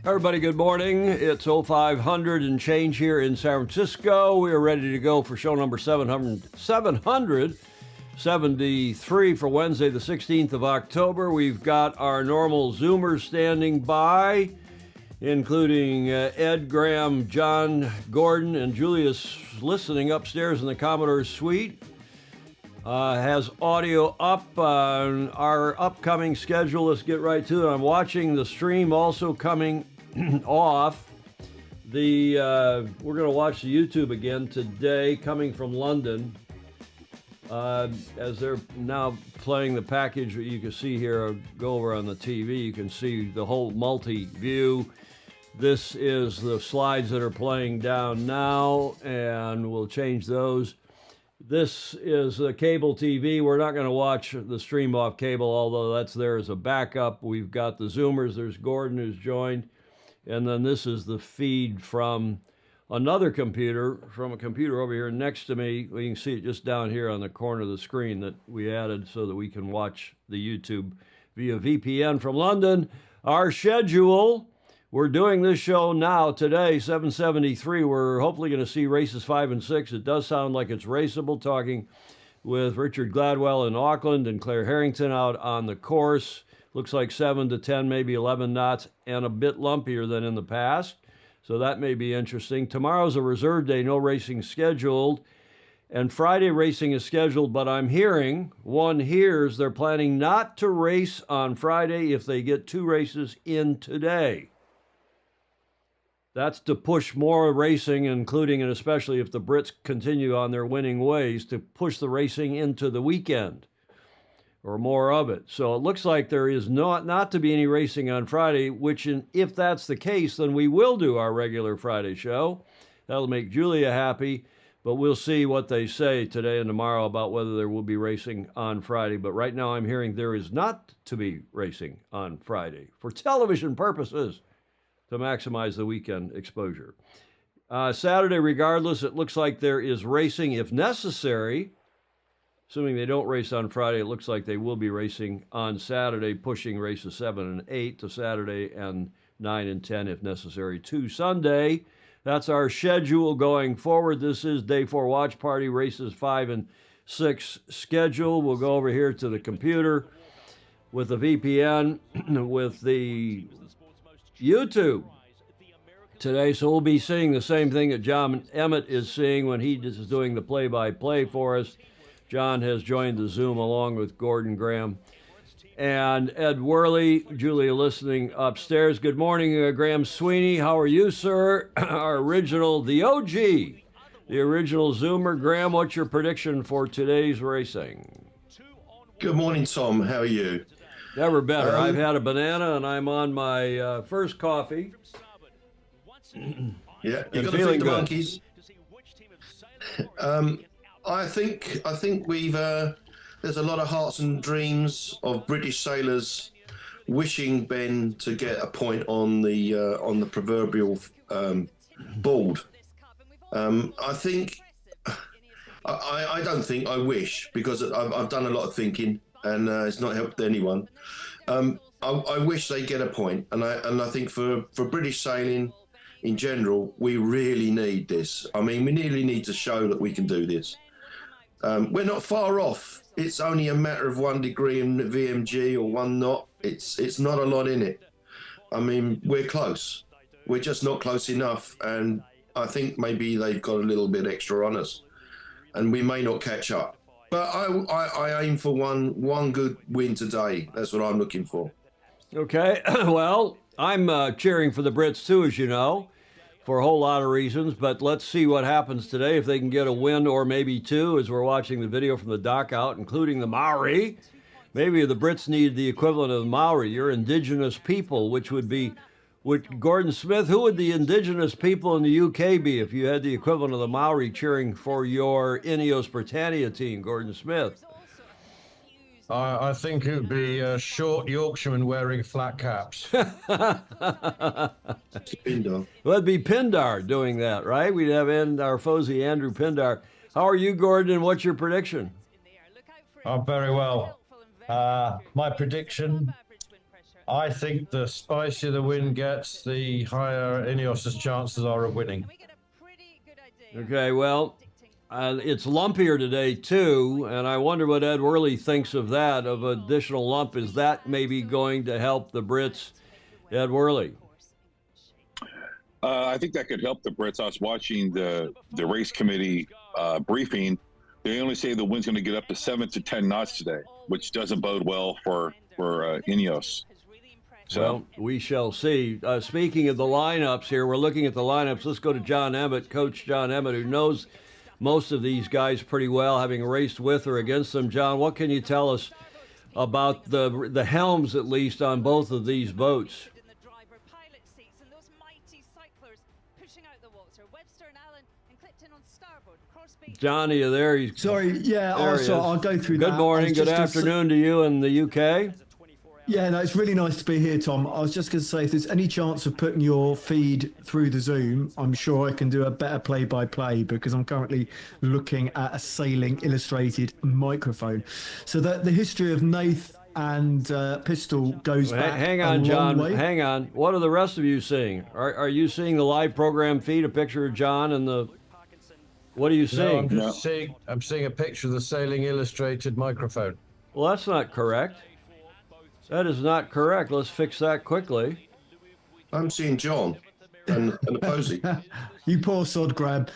Everybody, good morning. It's 0500 and change here in San Francisco. We are ready to go for show number 773 for Wednesday, the 16th of October. We've got our normal Zoomers standing by, including Ed, Graham, John, Gordon, and Julius listening upstairs in the Commodore's suite. Has audio up on our upcoming schedule. Let's get right to it. I'm watching the stream also coming off. We're going to watch the YouTube again today, coming from London. As they're now playing the package, you can see here, go over on the TV, you can see the whole multi-view. This is the slides that are playing down now, and we'll change those. This is a cable TV. We're not going to watch the stream off cable, although that's there as a backup. We've got the Zoomers. There's Gordon who's joined. And then this is the feed from another computer, from a computer over here next to me. We can see it just down here on the corner of the screen that we added so that we can watch the YouTube via VPN from London. Our schedule, we're doing this show now, today, 773. We're hopefully going to see races 5 and 6. It does sound like it's raceable, talking with Richard Gladwell in Auckland and Claire Harrington out on the course. Looks like 7 to 10, maybe 11 knots, and a bit lumpier than in the past. So that may be interesting. Tomorrow's a reserve day, no racing scheduled. And Friday racing is scheduled, but I'm hearing, one hears, they're planning not to race on Friday if they get 2 races in today. That's to push more racing, including and especially if the Brits continue on their winning ways, to push the racing into the weekend or more of it. So it looks like there is not to be any racing on Friday, which if that's the case, then we will do our regular Friday show. That'll make Julia happy, but we'll see what they say today and tomorrow about whether there will be racing on Friday. But right now I'm hearing there is not to be racing on Friday for television purposes, to maximize the weekend exposure. Saturday, regardless, it looks like there is racing if necessary. Assuming they don't race on Friday, it looks like they will be racing on Saturday, pushing races 7 and 8 to Saturday and 9 and 10 if necessary to Sunday. That's our schedule going forward. This is Day 4 Watch Party, races 5 and 6 schedule. We'll go over here to the computer with the VPN, with the YouTube today, so we'll be seeing the same thing that John Emmett is seeing when he is doing the play-by-play for us. John has joined the Zoom along with Gordon Graham and Ed Worley. Julia listening upstairs. Good morning, Graham Sweeney. How are you, sir? Our original, the OG, the original Zoomer. Graham, what's your prediction for today's racing? Good morning, Tom. How are you? Never better. I've had a banana and I'm on my first coffee. Yeah, you got to feed the monkeys. I think we've there's a lot of hearts and dreams of British sailors wishing Ben to get a point on the proverbial board. I think I don't think I wish, because I've done a lot of thinking. And it's not helped anyone. I wish they get a point, and I think for British sailing in general, we really need this. I mean, we really need to show that we can do this. We're not far off. It's only a matter of 1 degree in VMG or 1 knot. It's not a lot in it. I mean, we're close. We're just not close enough, and I think maybe they've got a little bit extra on us, and we may not catch up. But I aim for one good win today. That's what I'm looking for. Okay. Well, I'm cheering for the Brits too, as you know, for a whole lot of reasons. But let's see what happens today, if they can get a win or maybe 2, as we're watching the video from the dock out, including the Maori. Maybe the Brits need the equivalent of the Maori, your indigenous people, which would be, Gordon Smith, who would the indigenous people in the UK be if you had the equivalent of the Maori cheering for your Ineos Britannia team, Gordon Smith? I think it would be short Yorkshiremen wearing flat caps. Pindar. Well, it'd be Pindar doing that, right? We'd have our Fozy Andrew Pindar. How are you, Gordon, and what's your prediction? I'm very well. My prediction, I think the spicier the wind gets, the higher Ineos's chances are of winning. Okay, well, it's lumpier today too, and I wonder what Ed Worley thinks of that, of additional lump. Is that maybe going to help the Brits, Ed Worley? I think that could help the Brits. I was watching the race committee briefing. They only say the wind's going to get up to 7 to 10 knots today, which doesn't bode well for Ineos. So. Well, we shall see. Speaking of the lineups here, we're looking at the lineups. Let's go to John Emmett, Coach John Emmett, who knows most of these guys pretty well, having raced with or against them. John, what can you tell us about the helms, at least, on both of these boats? John, are you there? Sorry, yeah, I'll go through that. Good morning, good afternoon to you in the UK. Yeah, no, it's really nice to be here, Tom. I was just going to say, if there's any chance of putting your feed through the Zoom, I'm sure I can do a better play-by-play because I'm currently looking at a Sailing Illustrated microphone. So the history of Nath and Pistol goes back Hang on, John. way. Hang on. What are the rest of you seeing? Are you seeing the live program feed, a picture of John and the... What are you seeing? No, I'm seeing a picture of the Sailing Illustrated microphone. Well, that's not correct. That is not correct. Let's fix that quickly. I'm seeing John and a Posey. You poor sod grab.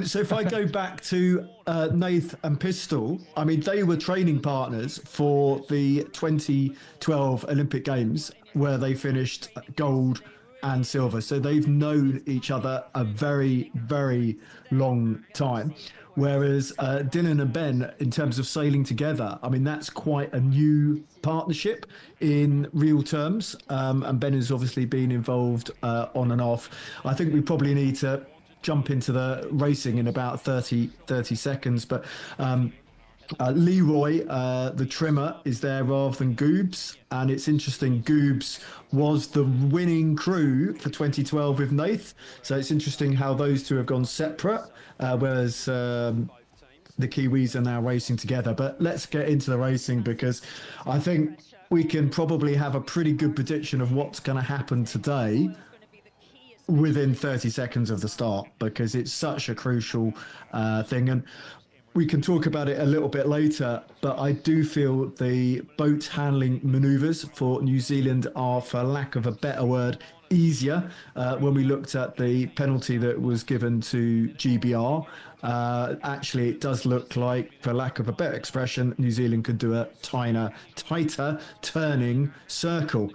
So if I go back to Nath and Pistol, I mean, they were training partners for the 2012 Olympic Games where they finished gold and silver. So they've known each other a very, very long time. Whereas Dylan and Ben, in terms of sailing together, I mean, that's quite a new partnership in real terms. And Ben has obviously been involved on and off. I think we probably need to jump into the racing in about 30 seconds. But Leroy, the trimmer, is there rather than Goobs. And it's interesting, Goobs was the winning crew for 2012 with Nath. So it's interesting how those two have gone separate, whereas the Kiwis are now racing together. But let's get into the racing because I think we can probably have a pretty good prediction of what's going to happen today within 30 seconds of the start because it's such a crucial thing. And we can talk about it a little bit later, but I do feel the boat handling manoeuvres for New Zealand are, for lack of a better word, easier. When we looked at the penalty that was given to GBR, actually it does look like, for lack of a better expression, New Zealand could do a tighter turning circle.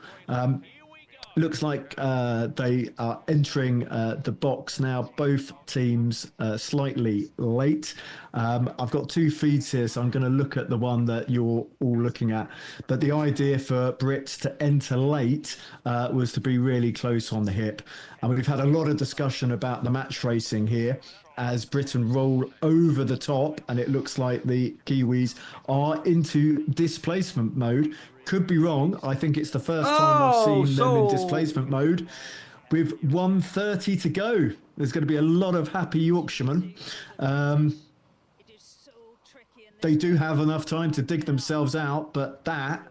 Looks like they are entering the box now. Both teams slightly late. I've got two feeds here, so I'm going to look at the one that you're all looking at. But the idea for Brits to enter late was to be really close on the hip. And we've had a lot of discussion about the match racing here as Britain roll over the top, and it looks like the Kiwis are into displacement mode. Could be wrong. I think it's the first time I've seen them in displacement mode. With 1:30 to go, there's going to be a lot of happy Yorkshiremen. They do have enough time to dig themselves out, but that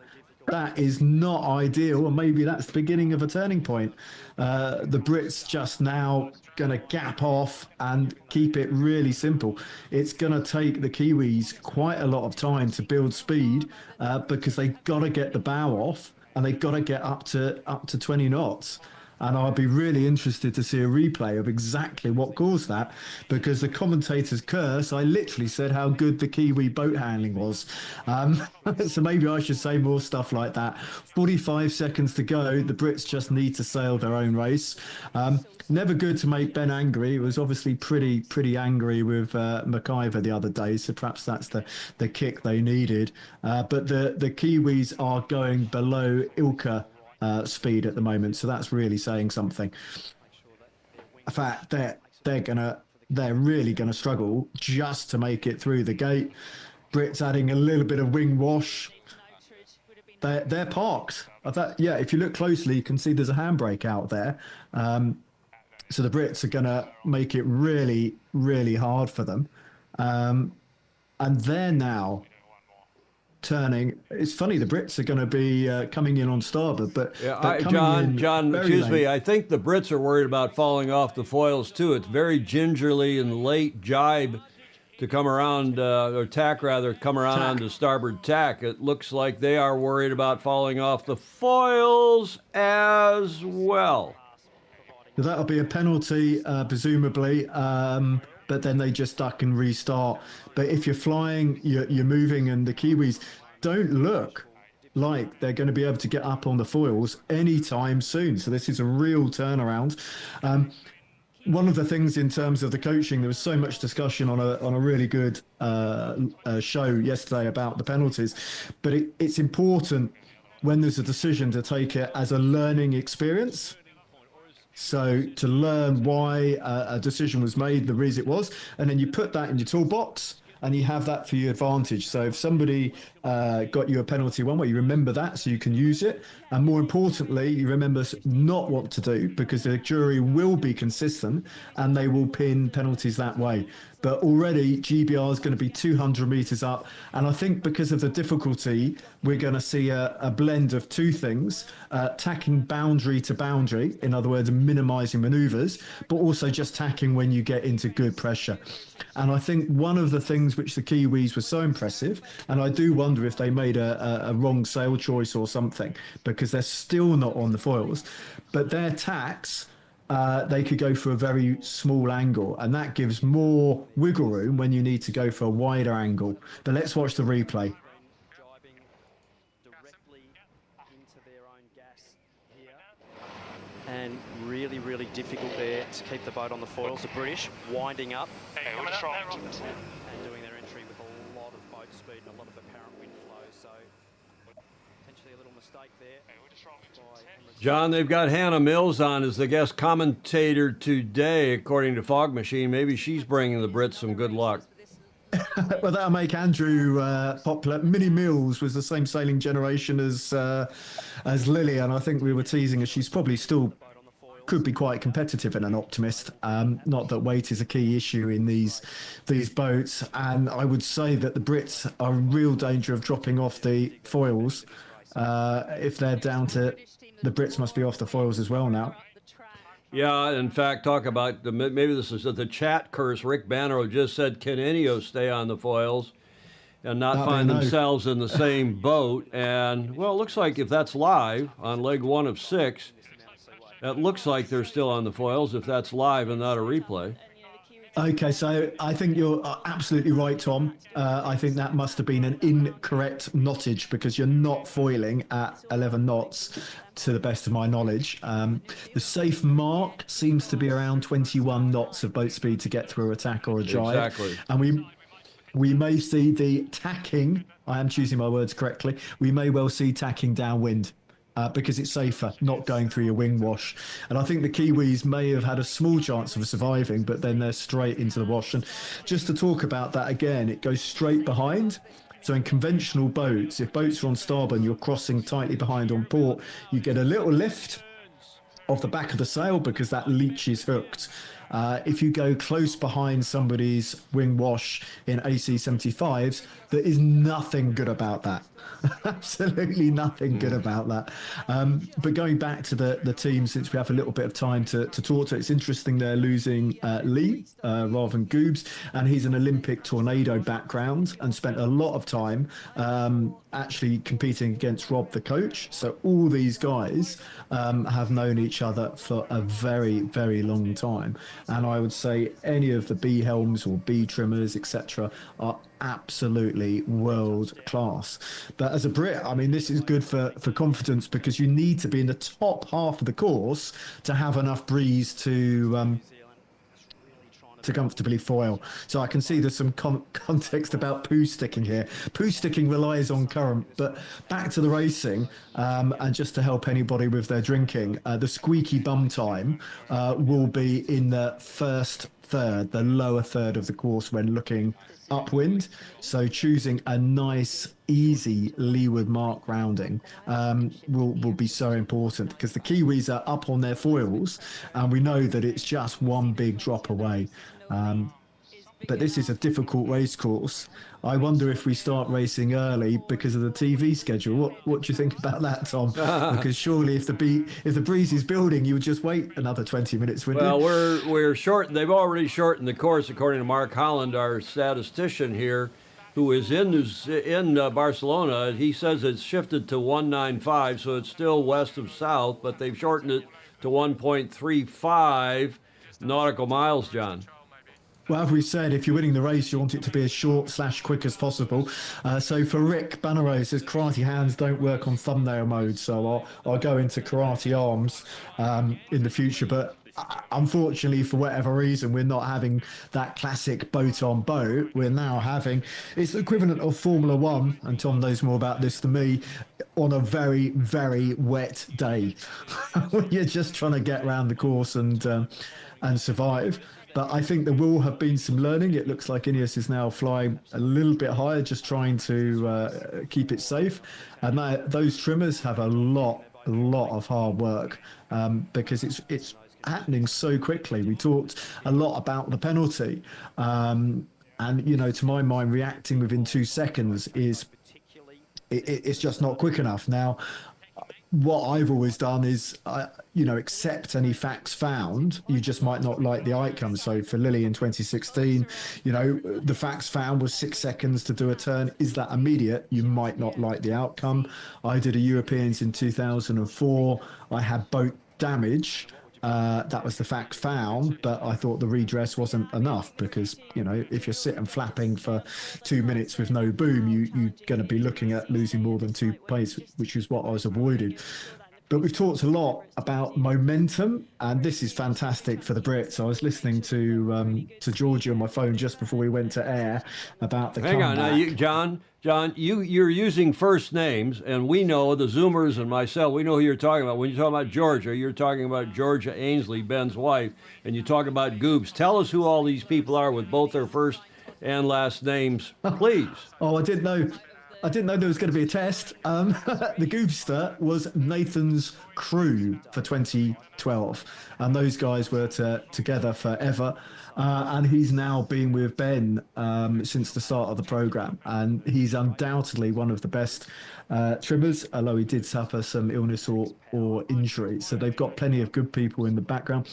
is not ideal, and maybe that's the beginning of a turning point. The Brits just now going to gap off and keep it really simple. It's going to take the Kiwis quite a lot of time to build speed because they've got to get the bow off and they've got to get up to 20 knots. And I'd be really interested to see a replay of exactly what caused that, because the commentator's curse, I literally said how good the Kiwi boat handling was. So maybe I should say more stuff like that. 45 seconds to go. The Brits just need to sail their own race. Never good to make Ben angry. He was obviously pretty angry with McIver the other day, so perhaps that's the kick they needed. But the Kiwis are going below Ilka speed at the moment, so that's really saying something. In fact, they're really gonna struggle just to make it through the gate. Brits adding a little bit of wing wash. They're parked. Yeah, if you look closely, you can see there's a handbrake out there. So the Brits are gonna make it really, really hard for them. And they're now turning. It's funny, the Brits are going to be coming in on starboard, but, Yeah, but coming in John, very excuse me. late. I think the Brits are worried about falling off the foils too. It's very gingerly and late jibe to come around, or tack rather, come around Tack. onto starboard tack. It looks like they are worried about falling off the foils as well. So that'll be a penalty, presumably. But then they just duck and restart. But if you're flying, you're moving, and the Kiwis don't look like they're going to be able to get up on the foils anytime soon. So this is a real turnaround. One of the things in terms of the coaching, there was so much discussion on a really good show yesterday about the penalties, but it's important when there's a decision to take it as a learning experience. So to learn why a decision was made, the reason it was, and then you put that in your toolbox and you have that for your advantage. So if somebody got you a penalty one way, you remember that so you can use it. And more importantly, you remember not what to do, because the jury will be consistent and they will pin penalties that way. But already GBR is going to be 200 metres up. And I think because of the difficulty, we're going to see a blend of two things, tacking boundary to boundary, in other words, minimising manoeuvres, but also just tacking when you get into good pressure. And I think one of the things which the Kiwis were so impressive, and I do wonder if they made a wrong sail choice or something, because they're still not on the foils, but their tacks, they could go for a very small angle, and that gives more wiggle room when you need to go for a wider angle. But let's watch the replay. Jibing directly into their own gas here. And really, really difficult there to keep the boat on the foils. The British winding up and doing their entry with a lot of boat speed and a lot of apparent wind flow. So potentially a little mistake there. John, they've got Hannah Mills on as the guest commentator today, according to Fog Machine. Maybe she's bringing the Brits some good luck. Well, that'll make Andrew popular. Minnie Mills was the same sailing generation as Lily, and I think we were teasing her. She's probably still could be quite competitive and an optimist. Not that weight is a key issue in these boats, and I would say that the Brits are in real danger of dropping off the foils. If they're down to, the Brits must be off the foils as well now. Yeah, in fact, talk about maybe this is the chat curse. Rick Banner just said, can Ineos stay on the foils and not find themselves in the same boat? And, well, it looks like if that's live on leg 1 of 6, that looks like they're still on the foils if that's live and not a replay. Okay, so I think you're absolutely right, Tom. I think that must have been an incorrect knottage, because you're not foiling at 11 knots, to the best of my knowledge. The safe mark seems to be around 21 knots of boat speed to get through a tack or a jibe. Exactly. And we may see the tacking, I am choosing my words correctly, we may well see tacking downwind. Because it's safer not going through your wing wash. And I think the Kiwis may have had a small chance of surviving, but then they're straight into the wash. And just to talk about that again, it goes straight behind. So in conventional boats, if boats are on starboard and you're crossing tightly behind on port, you get a little lift off the back of the sail because that leech is hooked. If you go close behind somebody's wing wash in AC37s, there is nothing good about that. Absolutely nothing good about that. But going back to the team, since we have a little bit of time to talk to, it's interesting they're losing Lee rather than Goobs, and he's an Olympic tornado background and spent a lot of time actually competing against Rob, the coach. So all these guys have known each other for a very, very long time. And I would say any of the B helms or B trimmers, etc., are absolutely world class. But as a Brit, I mean, this is good for confidence, because you need to be in the top half of the course to have enough breeze to comfortably foil. So I can see there's some context about poo sticking here. Poo sticking relies on current, but back to the racing, and just to help anybody with their drinking, the squeaky bum time will be in the first third, the lower third of the course when looking upwind. So choosing a nice, easy leeward mark rounding will be so important, because the Kiwis are up on their foils and we know that it's just one big drop away. but this is a difficult race course. I wonder if we start racing early because of the TV schedule. What do you think about that, Tom? Because surely if the breeze is building, you would just wait another 20 minutes, wouldn't Well, you? we're short. They've already shortened the course, according to Mark Holland, our statistician here, who is in Barcelona. He says it's shifted to 195, so it's still west of south, but they've shortened it to 1.35 nautical miles, John. Well, as we said, if you're winning the race, you want it to be as short/quick as possible. So for Rick Bannerose, says karate hands don't work on thumbnail mode, so I'll go into karate arms in the future. But unfortunately, for whatever reason, we're not having that classic boat on boat. We're now having, it's the equivalent of Formula One, and Tom knows more about this than me, on a very, very wet day. You're just trying to get around the course and survive. But I think there will have been some learning. It looks like Ineos is now flying a little bit higher, just trying to keep it safe. And those trimmers have a lot of hard work because it's happening so quickly. We talked a lot about the penalty. And, to my mind, reacting within 2 seconds it's just not quick enough. Now, what I've always done is, accept any facts found. You just might not like the outcome. So for Lily in 2016, the facts found was 6 seconds to do a turn. Is that immediate? You might not like the outcome. I did a Europeans in 2004. I had boat damage. That was the fact found, but I thought the redress wasn't enough because, if you're sitting flapping for 2 minutes with no boom, you're going to be looking at losing more than 2 plays, which is what I was avoided. But we've talked a lot about momentum, and this is fantastic for the Brits. I was listening to Georgie on my phone just before we went to air about the Hang on, comeback. John, you're using first names, and we know the Zoomers and myself. We know who you're talking about. When you're talking about Georgia, you're talking about Georgia Ainsley, Ben's wife, and you talk about Goobs. Tell us who all these people are with both their first and last names, please. Oh, I didn't know there was going to be a test. The Goobster was Nathan's crew for 2012, and those guys were together forever. And he's now been with Ben since the start of the program, and he's undoubtedly one of the best trimmers, although he did suffer some illness or injury. So they've got plenty of good people in the background.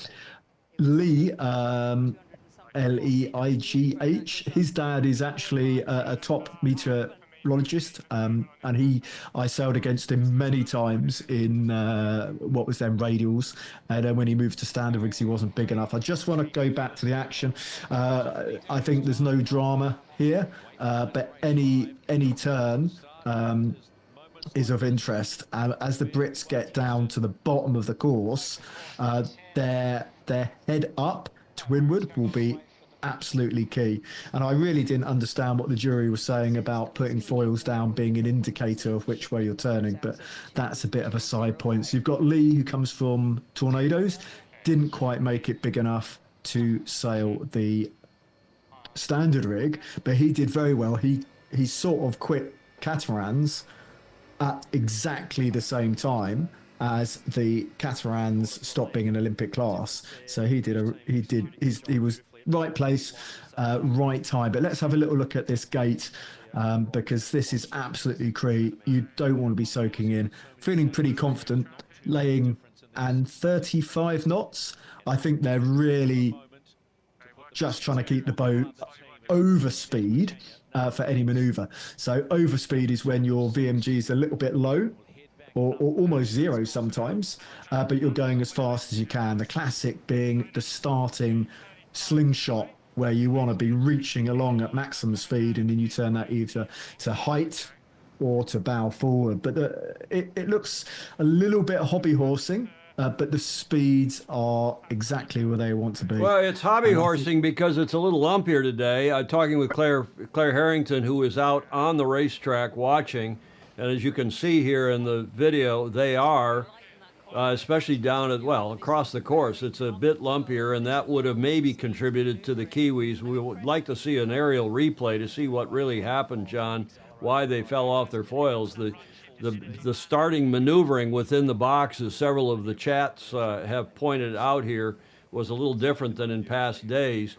Lee, Leigh, his dad is actually a top meteorologist, and I sailed against him many times in what was then radials, and then when he moved to standard rigs he wasn't big enough. I just want to go back to the action. I think there's no drama here, but any turn is of interest. As the Brits get down to the bottom of the course, their head up to windward will be absolutely key. And I really didn't understand what the jury was saying about putting foils down being an indicator of which way you're turning, but that's a bit of a side point. So you've got Lee, who comes from Tornadoes, didn't quite make it big enough to sail the standard rig, but he did very well. He sort of quit Catamarans at exactly the same time as the Catamarans stopped being an Olympic class. So he was right place, right time. But let's have a little look at this gate, because this is absolutely key. You don't want to be soaking in. Feeling pretty confident, laying and 35 knots. I think they're really just trying to keep the boat over speed for any maneuver. So over speed is when your VMG is a little bit low, or almost zero sometimes, but you're going as fast as you can. The classic being the starting slingshot, where you want to be reaching along at maximum speed, and then you turn that either to height or to bow forward. But it looks a little bit hobby horsing, but the speeds are exactly where they want to be. Well, it's hobby horsing because it's a little lumpier today. I'm talking with Claire Harrington, who is out on the racetrack watching. And as you can see here in the video, they are, especially down across the course, it's a bit lumpier, and that would have maybe contributed to the Kiwis. We would like to see an aerial replay to see what really happened, John, why they fell off their foils. The starting maneuvering within the box, as several of the chats have pointed out here, was a little different than in past days.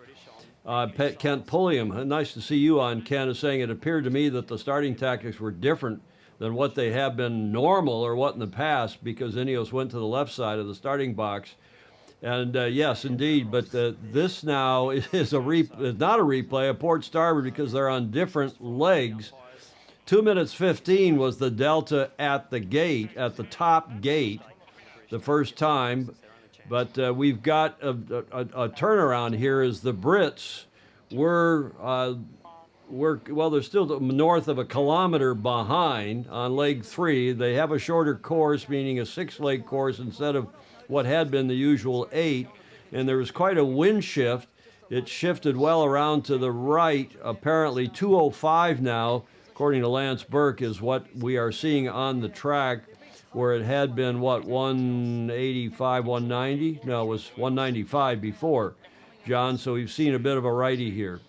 Kent Pulliam, nice to see you on, Ken, is saying it appeared to me that the starting tactics were different than what they have been normal or what in the past, because Ineos went to the left side of the starting box. And yes, indeed, but this now is not a replay, a port starboard, because they're on different legs. 2 minutes 15 was the delta at the gate, at the top gate, the first time. But we've got a turnaround here as the Brits were, well, they're still north of a kilometer behind on leg 3. They have a shorter course, meaning a 6-leg course instead of what had been the usual 8. And there was quite a wind shift. It shifted well around to the right. Apparently 205 now, according to Lance Burke, is what we are seeing on the track, where it had been, 185, 190? No, it was 195 before, John. So we've seen a bit of a righty here.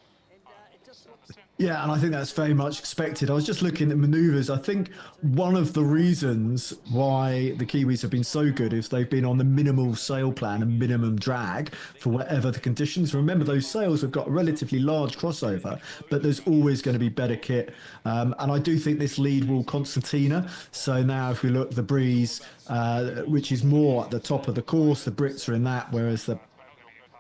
Yeah, and I think that's very much expected. I was just looking at manoeuvres. I think one of the reasons why the Kiwis have been so good is they've been on the minimal sail plan and minimum drag for whatever the conditions. Remember, those sails have got a relatively large crossover, but there's always going to be better kit. And I do think this lead will concertina. So now if we look, the breeze, which is more at the top of the course, the Brits are in that, whereas the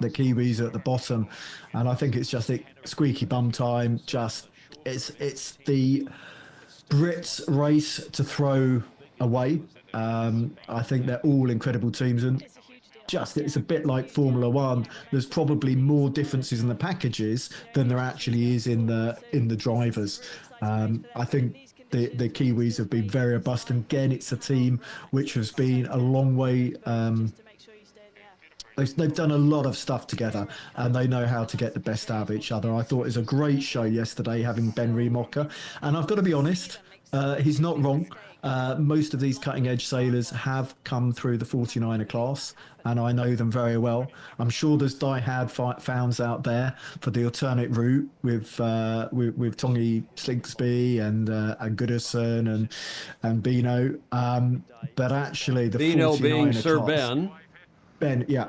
Kiwis are at the bottom, and I think it's just a squeaky bum time. It's the Brits' race to throw away. I think they're all incredible teams, and it's a bit like Formula One. There's probably more differences in the packages than there actually is in the drivers. I think the Kiwis have been very robust, and again, it's a team which has been a long way. They've done a lot of stuff together, and they know how to get the best out of each other. I thought it was a great show yesterday, having Ben Riemocker. And I've got to be honest, he's not wrong. Most of these cutting-edge sailors have come through the 49er class, and I know them very well. I'm sure there's die-hard fans out there for the alternate route with Tongi Slingsby and Goodison and Bino. But actually, the Bino 49er being Sir class, Ben, yeah.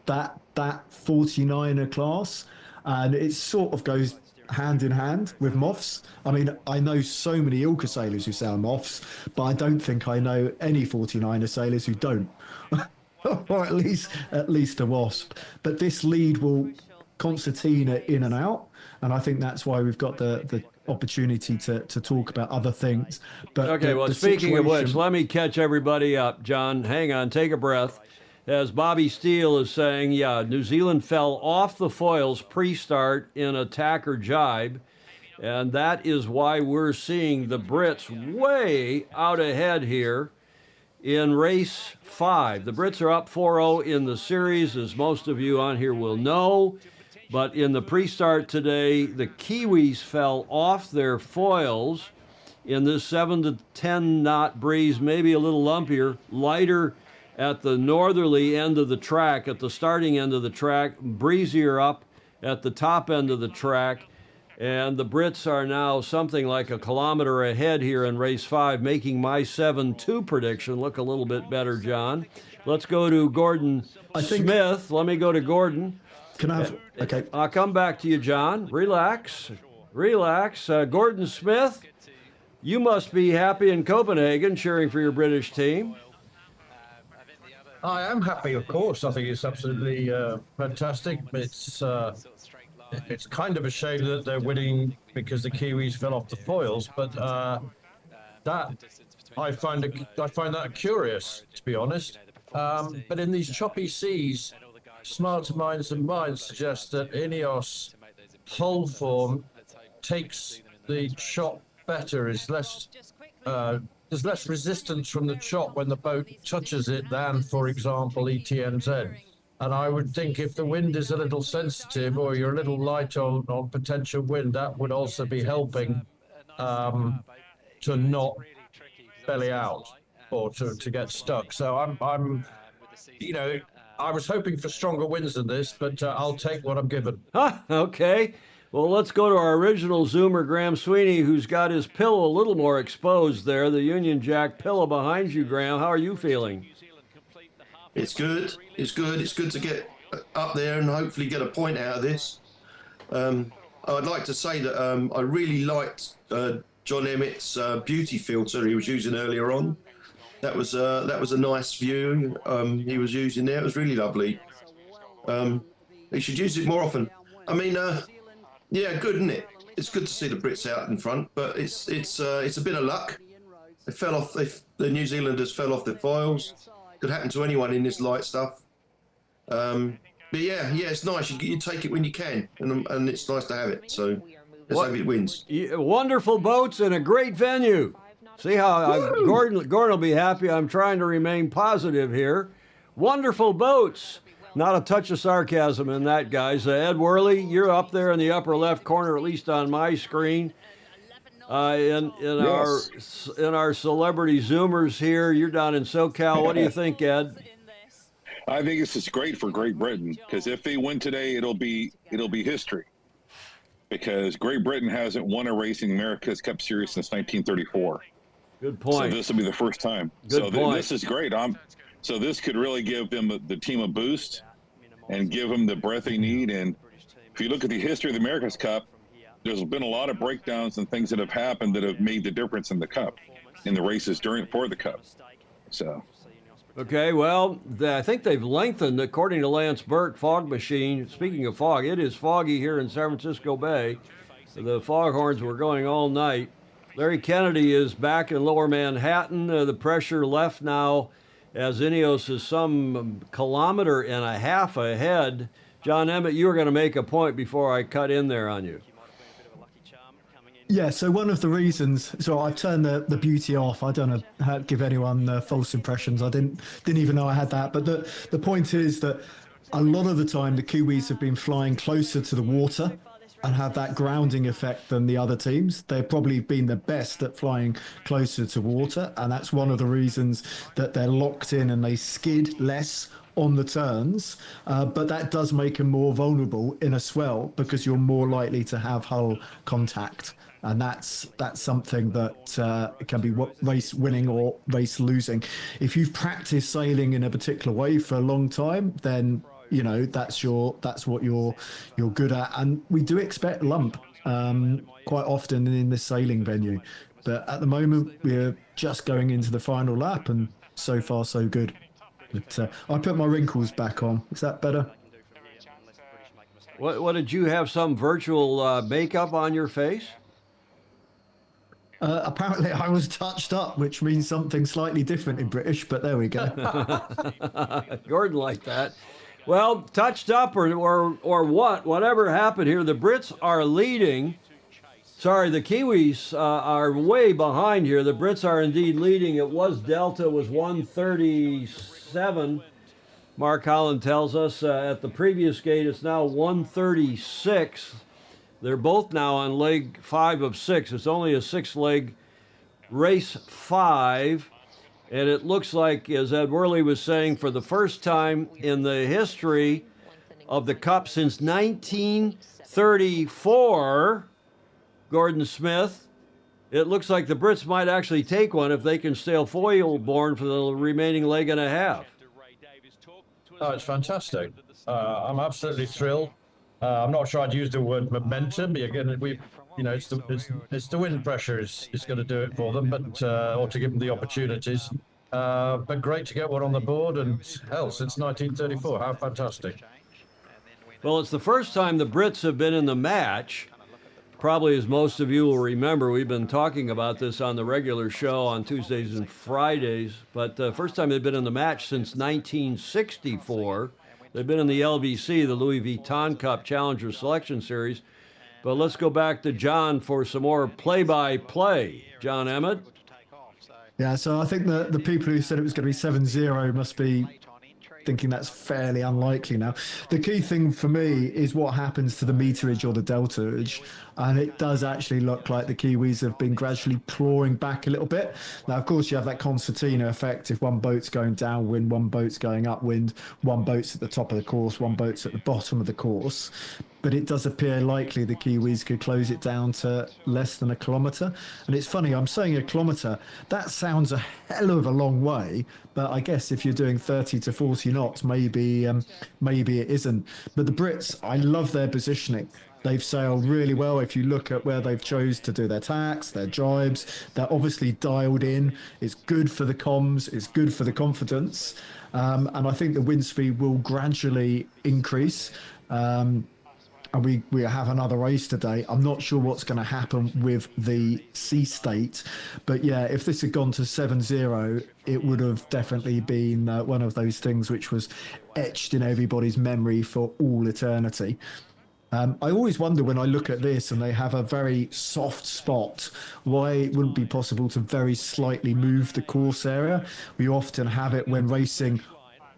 That 49er class, and it sort of goes hand in hand with moths. I mean, I know so many Ilka sailors who sail moths, but I don't think I know any 49er sailors who don't, or at least a wasp. But this lead will concertina in and out, and I think that's why we've got the opportunity to talk about other things. But okay, well, speaking of which, let me catch everybody up, John. Hang on, take a breath. As Bobby Steele is saying, yeah, New Zealand fell off the foils pre-start in a tack or jibe, and that is why we're seeing the Brits way out ahead here in race 5. The Brits are up 4-0 in the series, as most of you on here will know, but in the pre-start today, the Kiwis fell off their foils in this 7 to 10 knot breeze, maybe a little lumpier, lighter at the northerly end of the track, at the starting end of the track, breezier up at the top end of the track. And the Brits are now something like a kilometer ahead here in race 5, making my 7-2 prediction look a little bit better, John. Let's go to Gordon Smith. Let me go to Gordon. Can I have... Okay. I'll come back to you, John. Relax. Gordon Smith, you must be happy in Copenhagen cheering for your British team. I am happy, of course. I think it's absolutely fantastic. It's kind of a shame that they're winning because the Kiwis fell off the foils, but that I find that curious, to be honest. But in these choppy seas, smarter minds than mine suggest that Ineos hull form takes the chop better, is less. There's less resistance from the chop when the boat touches it than, for example, ETNZ. And I would think if the wind is a little sensitive or you're a little light on potential wind, that would also be helping to not belly out or to get stuck. So I'm I was hoping for stronger winds than this, but I'll take what I'm given. Okay. Well, let's go to our original Zoomer, Graham Sweeney, who's got his pillow a little more exposed there, the Union Jack pillow behind you, Graham. How are you feeling? It's good. It's good to get up there and hopefully get a point out of this. I'd like to say that I really liked John Emmett's beauty filter he was using earlier on. That was a nice view he was using there. It was really lovely. He should use it more often. I mean, yeah, good, isn't it? It's good to see the Brits out in front, but it's a bit of luck. They fell off. The New Zealanders fell off their foils. Could happen to anyone in this light stuff. But yeah, it's nice. You take it when you can, and it's nice to have it. So let's hope it wins. Wonderful boats and a great venue. See how Gordon will be happy. I'm trying to remain positive here. Wonderful boats. Not a touch of sarcasm in that, guys. Ed Worley, you're up there in the upper left corner, at least on my screen. In our celebrity Zoomers here, you're down in SoCal. What do you think, Ed? I think this is great for Great Britain, because if they win today, it'll be history. Because Great Britain hasn't won a race in America's Cup Series since 1934. Good point. So this will be the first time. Good point. This is great. So this could really give them the team a boost and give them the breath they need. And if you look at the history of the America's Cup, there's been a lot of breakdowns and things that have happened that have made the difference in the Cup, in the races for the Cup. So. Okay, well, I think they've lengthened, according to Lance Burke, fog machine. Speaking of fog, it is foggy here in San Francisco Bay. The foghorns were going all night. Larry Kennedy is back in lower Manhattan. The pressure left now as Ineos is some 1.5 kilometers ahead. John Emmett, you were going to make a point before I cut in there on you. Yeah, so one of the reasons, so I turned the beauty off. I don't know how to give anyone false impressions. I didn't even know I had that. But the point is that a lot of the time the Kiwis have been flying closer to the water and have that grounding effect than the other teams. They've probably been the best at flying closer to water, and that's one of the reasons that they're locked in and they skid less on the turns, but that does make them more vulnerable in a swell because you're more likely to have hull contact. And that's something that can be race winning or race losing. If you've practiced sailing in a particular way for a long time, then you know that's what you're good at. And we do expect lump quite often in this sailing venue, but at the moment we're just going into the final lap, and so far so good. But I put my wrinkles back on. Is that better? What did you have, some virtual makeup on your face? Apparently I was touched up, which means something slightly different in British, but there we go. Gordon liked that. Well, touched up or whatever happened here, the Brits are leading. Sorry, the Kiwis are way behind here. The Brits are indeed leading. It was Delta was 137. Mark Holland tells us at the previous gate it's now 136. They're both now on leg 5 of 6. It's only a 6-leg race 5. And it looks like, as Ed Worley was saying, for the first time in the history of the Cup since 1934, Gordon Smith, it looks like the Brits might actually take one if they can sail foil-borne for the remaining leg and a half. Oh, it's fantastic. I'm absolutely thrilled. I'm not sure I'd use the word momentum, but again, it's the wind pressure is going to do it for them, but or to give them the opportunities. But great to get one on the board, and hell, since 1934, how fantastic! Well, it's the first time the Brits have been in the match. Probably, as most of you will remember, we've been talking about this on the regular show on Tuesdays and Fridays, but the first time they've been in the match since 1964. They've been in the LVC, the Louis Vuitton Cup Challenger Selection Series. But let's go back to John for some more play-by-play. John Emmett? Yeah, so I think the people who said it was going to be 7-0 must be thinking that's fairly unlikely now. The key thing for me is what happens to the meterage or the deltaage, and it does actually look like the Kiwis have been gradually clawing back a little bit. Now, of course, you have that concertina effect. If one boat's going downwind, one boat's going upwind, one boat's at the top of the course, one boat's at the bottom of the course. but it does appear likely the Kiwis could close it down to less than a kilometre. And it's funny, I'm saying a kilometre, that sounds a hell of a long way, but I guess if you're doing 30 to 40 knots, maybe it isn't. But the Brits, I love their positioning. They've sailed really well. If you look at where they've chose to do their tacks, their jibes, they're obviously dialed in. It's good for the comms. It's good for the confidence. And I think the wind speed will gradually increase. And we have another race today. I'm not sure what's going to happen with the sea state. But yeah, if this had gone to 7-0, it would have definitely been one of those things which was etched in everybody's memory for all eternity. I always wonder when I look at this and they have a very soft spot, why it wouldn't be possible to very slightly move the course area. We often have it when racing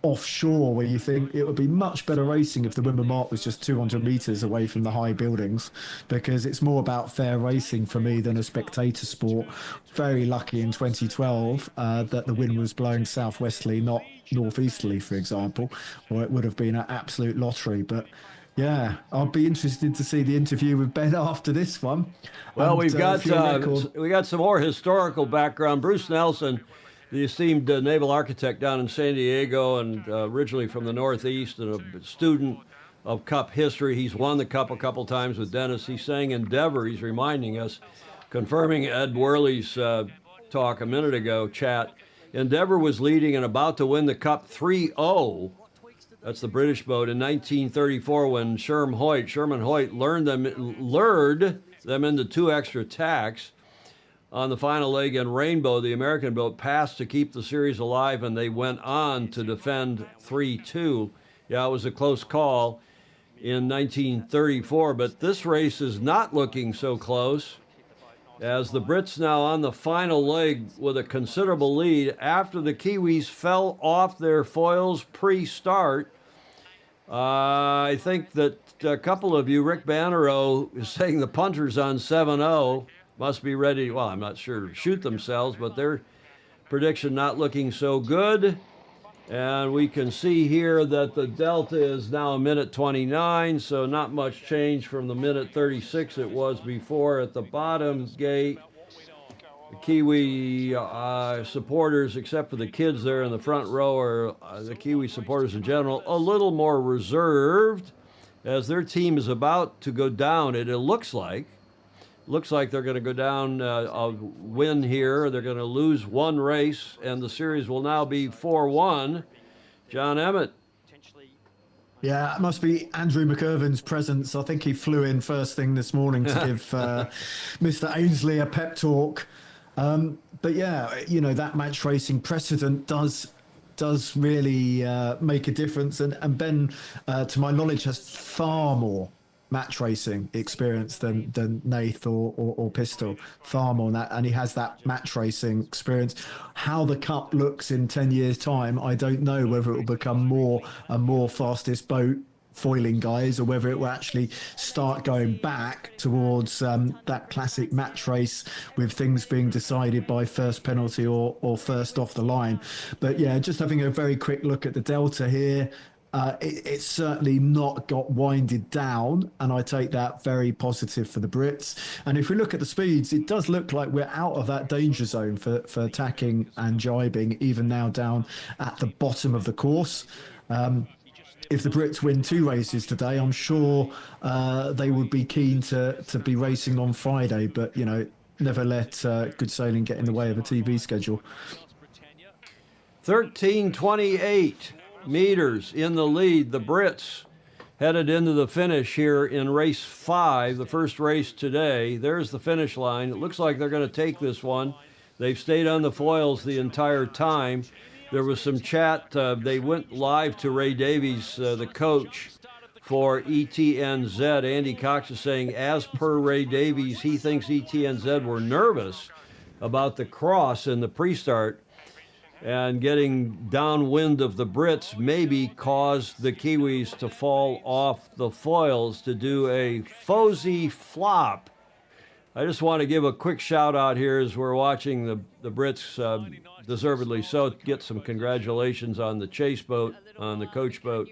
offshore, where you think it would be much better racing if the Wimmer Mark was just 200 metres away from the high buildings, because it's more about fair racing for me than a spectator sport. Very lucky in 2012 that the wind was blowing southwesterly, not northeasterly, for example, or it would have been an absolute lottery. But yeah, I'll be interested to see the interview with Ben after this one. Well, And, we got some more historical background. Bruce Nelson, the esteemed naval architect down in San Diego, and originally from the Northeast, and a student of Cup history. He's won the Cup a couple times with Dennis. He's saying Endeavor. He's reminding us, confirming Ed Worley's talk a minute ago, chat. Endeavor was leading and about to win the Cup 3-0. That's the British boat in 1934 when Sherman Hoyt lured them into 2 extra tacks. On the final leg in Rainbow, the American boat passed to keep the series alive, and they went on to defend 3-2. Yeah, it was a close call in 1934, but this race is not looking so close, as the Brits now on the final leg with a considerable lead after the Kiwis fell off their foils pre-start. I think that a couple of you, Rick Bannerow, is saying the punters on 7-0 must be ready, well, I'm not sure, to shoot themselves, but their prediction not looking so good. And we can see here that the delta is now a minute 29, so not much change from the minute 36 it was before at the bottom gate. The Kiwi supporters, except for the kids there in the front row, are the Kiwi supporters in general, a little more reserved as their team is about to go down. It looks like they're going to go down a win here. They're going to lose one race, and the series will now be 4-1. John Emmett. Yeah, it must be Andrew McIrvin's presence. I think he flew in first thing this morning to give Mr. Ainsley a pep talk. But yeah, you know, that match racing precedent does really make a difference. And Ben, to my knowledge, has far more match racing experience than Nath or Pistol, far more than that, and he has that match racing experience. How the Cup looks in 10 years' time, I don't know, whether it will become more and more fastest boat foiling guys, or whether it will actually start going back towards that classic match race with things being decided by first penalty or first off the line. But yeah, just having a very quick look at the delta here, it's certainly not got winded down, and I take that very positive for the Brits. And if we look at the speeds, it does look like we're out of that danger zone for tacking and jibing, even now down at the bottom of the course. If the Brits win 2 races today, I'm sure they would be keen to be racing on Friday, but you know, never let good sailing get in the way of a TV schedule. 13:28 meters in the lead. The Brits headed into the finish here in race 5, the first race today. There's the finish line. It looks like they're going to take this one. They've stayed on the foils the entire time. There was some chat. They went live to Ray Davies, the coach for ETNZ. Andy Cox is saying, as per Ray Davies, he thinks ETNZ were nervous about the cross in the pre-start, and getting downwind of the Brits maybe caused the Kiwis to fall off the foils to do a Fozy flop. I just want to give a quick shout out here as we're watching the Brits, deservedly so, get some congratulations on the chase boat, on the coach boat.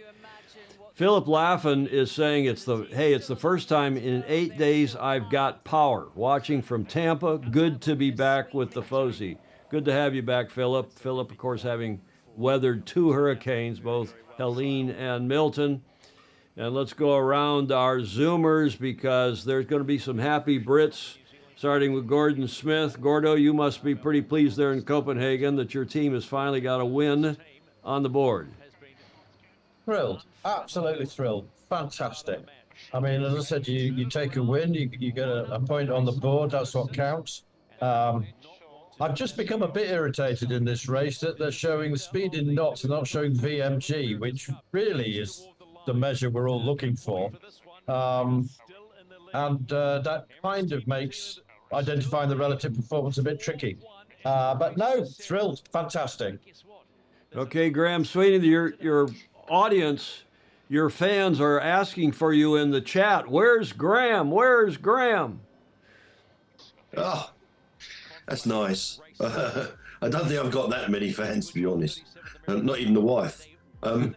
Philip Laffin is saying it's the first time in 8 days I've got power. Watching from Tampa, good to be back with the Fozy. Good to have you back, Philip. Philip, of course, having weathered 2 hurricanes, both Helene and Milton. And let's go around our Zoomers because there's going to be some happy Brits, starting with Gordon Smith. Gordo, you must be pretty pleased there in Copenhagen that your team has finally got a win on the board. Thrilled, absolutely thrilled, fantastic. I mean, as I said, you take a win, you get a point on the board. That's what counts. I've just become a bit irritated in this race that they're showing the speed in knots and not showing VMG, which really is the measure we're all looking for. That kind of makes identifying the relative performance a bit tricky. But no, thrilled, fantastic. Okay, Graham Sweeney, your audience, your fans are asking for you in the chat. Where's Graham? Where's Graham? Oh, that's nice. I don't think I've got that many fans, to be honest. Not even the wife. Yeah,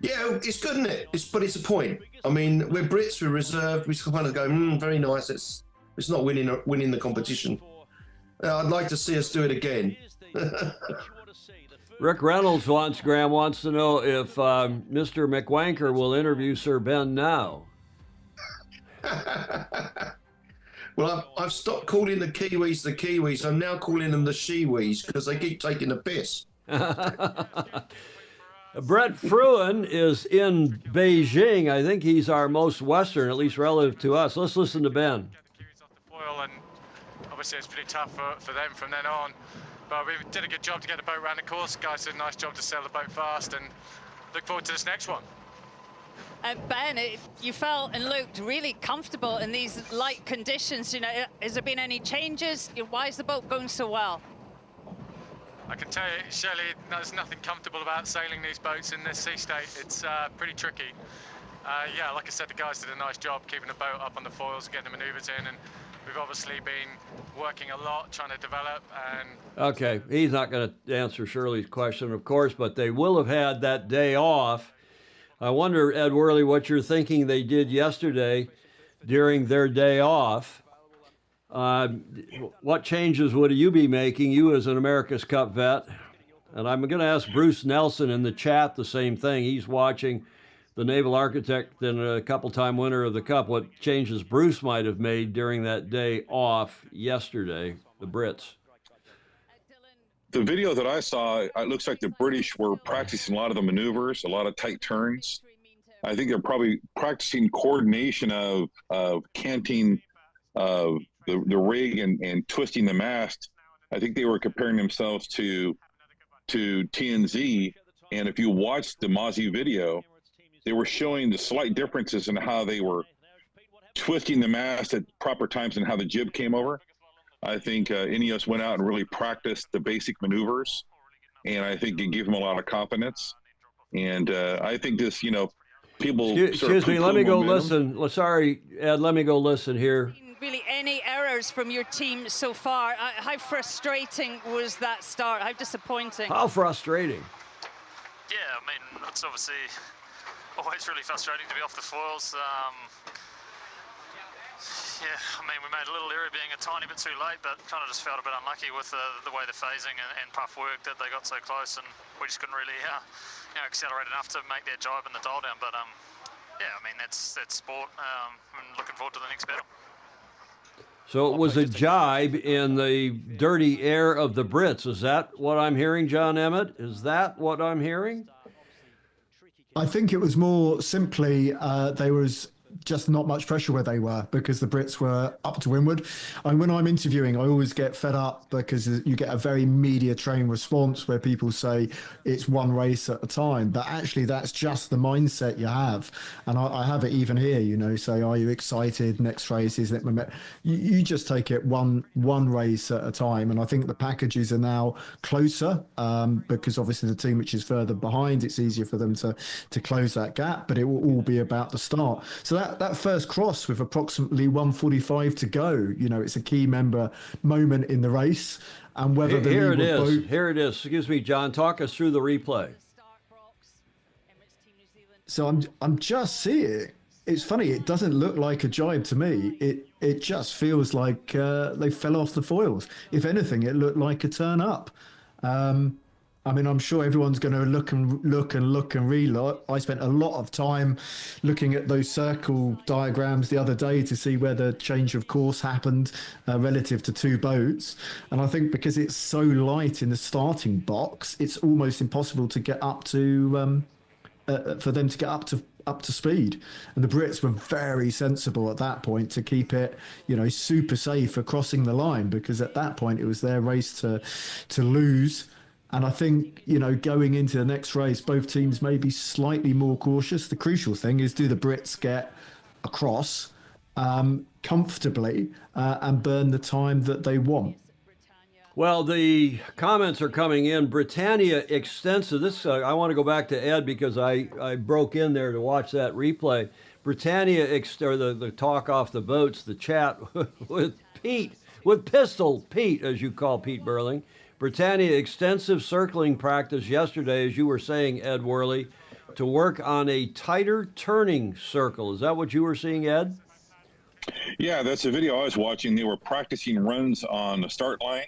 it's good, isn't it? But it's a point. I mean, we're Brits, we're reserved. We kind of go, very nice. It's not winning the competition. I'd like to see us do it again. Rick Reynolds wants to know if Mr. McWanker will interview Sir Ben now. Well, I've stopped calling the Kiwis. I'm now calling them the Shiwis because they keep taking the piss. Brett Fruin is in Beijing. I think he's our most Western, at least relative to us. Let's listen to Ben. And obviously it's pretty tough for them from then on. But we did a good job to get the boat around the course. Guys did a nice job to sail the boat fast and look forward to this next one. Ben, you felt and looked really comfortable in these light conditions. You know, has there been any changes? Why is the boat going so well? I can tell you, Shelley, there's nothing comfortable about sailing these boats in this sea state. It's pretty tricky. Yeah, like I said, the guys did a nice job keeping the boat up on the foils, getting the maneuvers in, and we've obviously been working a lot, trying to develop. And okay, he's not going to answer Shirley's question, of course, but they will have had that day off. I wonder, Ed Worley, what you're thinking they did yesterday during their day off. What changes would you be making, you as an America's Cup vet? And I'm going to ask Bruce Nelson in the chat the same thing. He's watching the naval architect and a couple-time winner of the Cup. What changes Bruce might have made during that day off yesterday, the Brits? The video that I saw, it looks like the British were practicing a lot of the maneuvers, a lot of tight turns. I think they're probably practicing coordination of canting the rig and twisting the mast. I think they were comparing themselves to TNZ. And if you watch the Mozzie video, they were showing the slight differences in how they were twisting the mast at proper times and how the jib came over. I think Ineos went out and really practiced the basic maneuvers, and I think it gave them a lot of confidence. And I think this, people. Excuse me, let me go listen. Sorry, Ed, let me go listen here. Really, any errors from your team so far? How frustrating was that start? How disappointing? How frustrating? Yeah, I mean, it's obviously always really frustrating to be off the foils. Yeah, I mean, we made a little error being a tiny bit too late, but kind of just felt a bit unlucky with the way the phasing and puff worked, that they got so close, and we just couldn't really accelerate enough to make their jibe in the dial down. But yeah, I mean, that's sport. I'm looking forward to the next battle. So it was a jibe in the dirty air of the Brits. Is that what I'm hearing, John Emmett? Is that what I'm hearing? I think it was more simply there was just not much pressure where they were because the Brits were up to windward. And when I'm interviewing, I always get fed up because you get a very media trained response where people say it's one race at a time, but actually that's just the mindset you have. And I have it even here, say, are you excited? Next race, isn't it? You just take it one race at a time. And I think the packages are now closer because obviously the team which is further behind, it's easier for them to close that gap, but it will all be about the start. So that first cross with approximately 1:45 to go, it's a key moment in the race. And whether Here it is. Excuse me, John. Talk us through the replay. So I'm just seeing. It's funny. It doesn't look like a jibe to me. It just feels like they fell off the foils. If anything, it looked like a turn up. Um, I mean, I'm sure everyone's going to look and relook. I spent a lot of time looking at those circle diagrams the other day to see where the change of course happened relative to two boats. And I think because it's so light in the starting box, it's almost impossible to get up to for them to get up to speed. And the Brits were very sensible at that point to keep it, super safe for crossing the line, because at that point it was their race to lose. And I think, going into the next race, both teams may be slightly more cautious. The crucial thing is, do the Brits get across comfortably and burn the time that they want? Well, the comments are coming in. Britannia extensive. This I want to go back to Ed because I broke in there to watch that replay. Britannia or the talk off the boats, the chat with Pete, with Pistol Pete, as you call Pete Burling. Britannia extensive circling practice yesterday, as you were saying, Ed Worley, to work on a tighter turning circle. Is that what you were seeing, Ed? Yeah, that's a video I was watching. They were practicing runs on the start line.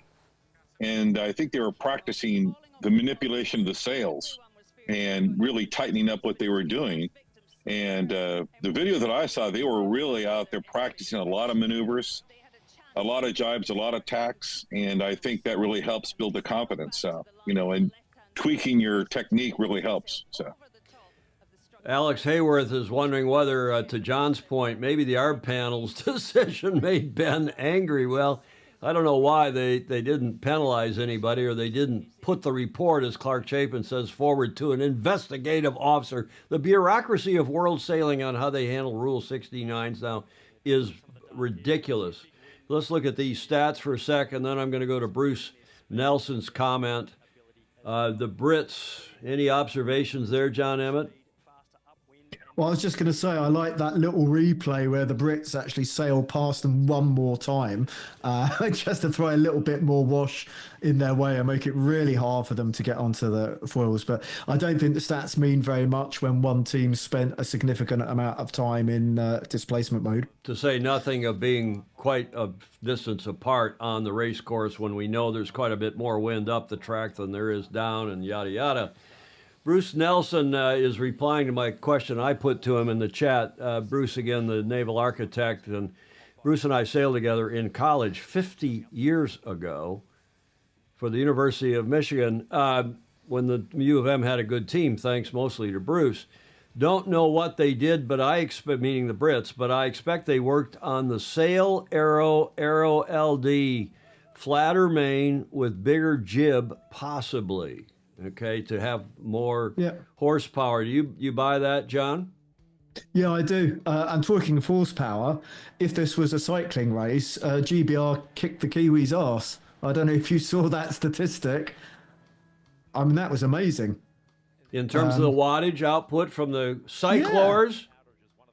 And I think they were practicing the manipulation of the sails and really tightening up what they were doing. And the video that I saw, they were really out there practicing a lot of maneuvers, a lot of jibes, a lot of tacks. And I think that really helps build the confidence, and tweaking your technique really helps. So. Alex Hayworth is wondering whether, to John's point, maybe the ARB panel's decision made Ben angry. Well, I don't know why they didn't penalize anybody, or they didn't put the report, as Clark Chapin says, forward to an investigative officer. The bureaucracy of world sailing on how they handle Rule 69s now is ridiculous. Let's look at these stats for a second, then I'm going to go to Bruce Nelson's comment. The Brits, any observations there, John Emmett? Well, I was just going to say, I like that little replay where the Brits actually sail past them one more time, just to throw a little bit more wash in their way and make it really hard for them to get onto the foils. But I don't think the stats mean very much when one team spent a significant amount of time in displacement mode. To say nothing of being quite a distance apart on the race course when we know there's quite a bit more wind up the track than there is down, and yada, yada. Bruce Nelson is replying to my question I put to him in the chat. Bruce, again, the naval architect, and Bruce and I sailed together in college 50 years ago for the University of Michigan when the U of M had a good team, thanks mostly to Bruce. Don't know what they did, but I expect, meaning the Brits, but I expect they worked on the Sail Arrow LD, flatter main with bigger jib, possibly. Okay, to have more horsepower. Do you buy that, John? Yeah, I do. And talking of horsepower, if this was a cycling race, GBR kicked the Kiwis' arse. I don't know if you saw that statistic. I mean, that was amazing. In terms of the wattage output from the cyclors?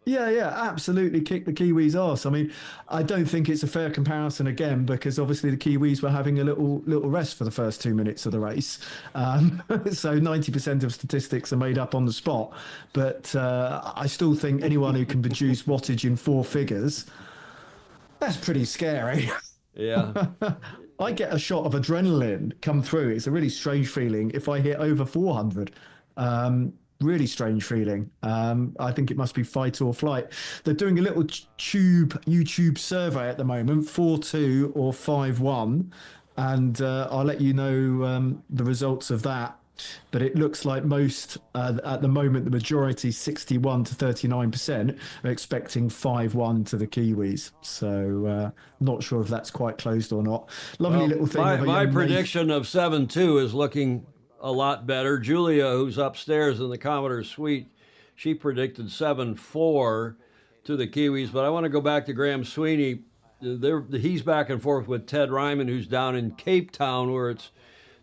Yeah, absolutely kicked the Kiwis' arse. I mean, I don't think it's a fair comparison again, because obviously the Kiwis were having a little rest for the first 2 minutes of the race. So 90% of statistics are made up on the spot. But I still think anyone who can produce wattage in four figures, that's pretty scary. Yeah. I get a shot of adrenaline come through. It's a really strange feeling if I hit over 400. Really strange feeling. I think it must be fight or flight. They're doing a little YouTube survey at the moment, 4-2 or 5-1, and I'll let you know the results of that. But it looks like most, at the moment, the majority, 61 to 39%, are expecting 5-1 to the Kiwis. So not sure if that's quite closed or not. Lovely little thing. My prediction of 7-2 is looking a lot better. Julia, who's upstairs in the Commodore's suite, she predicted 7-4 to the Kiwis. But I want to go back to Graham Sweeney. He's back and forth with Ted Ryman, who's down in Cape Town, where it's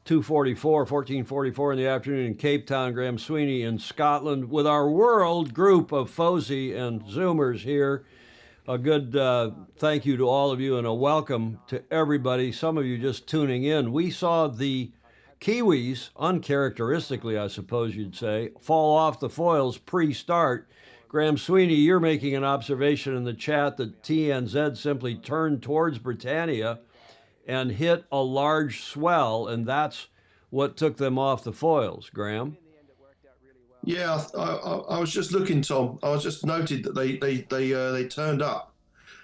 14:44 in the afternoon in Cape Town. Graham Sweeney in Scotland with our world group of FOSI and Zoomers here. A good thank you to all of you and a welcome to everybody. Some of you just tuning in. We saw the Kiwis, uncharacteristically, I suppose you'd say, fall off the foils pre-start. Graham Sweeney, you're making an observation in the chat that TNZ simply turned towards Britannia and hit a large swell, and that's what took them off the foils. Graham? Yeah, I was just looking, Tom. I was just noted that they turned up,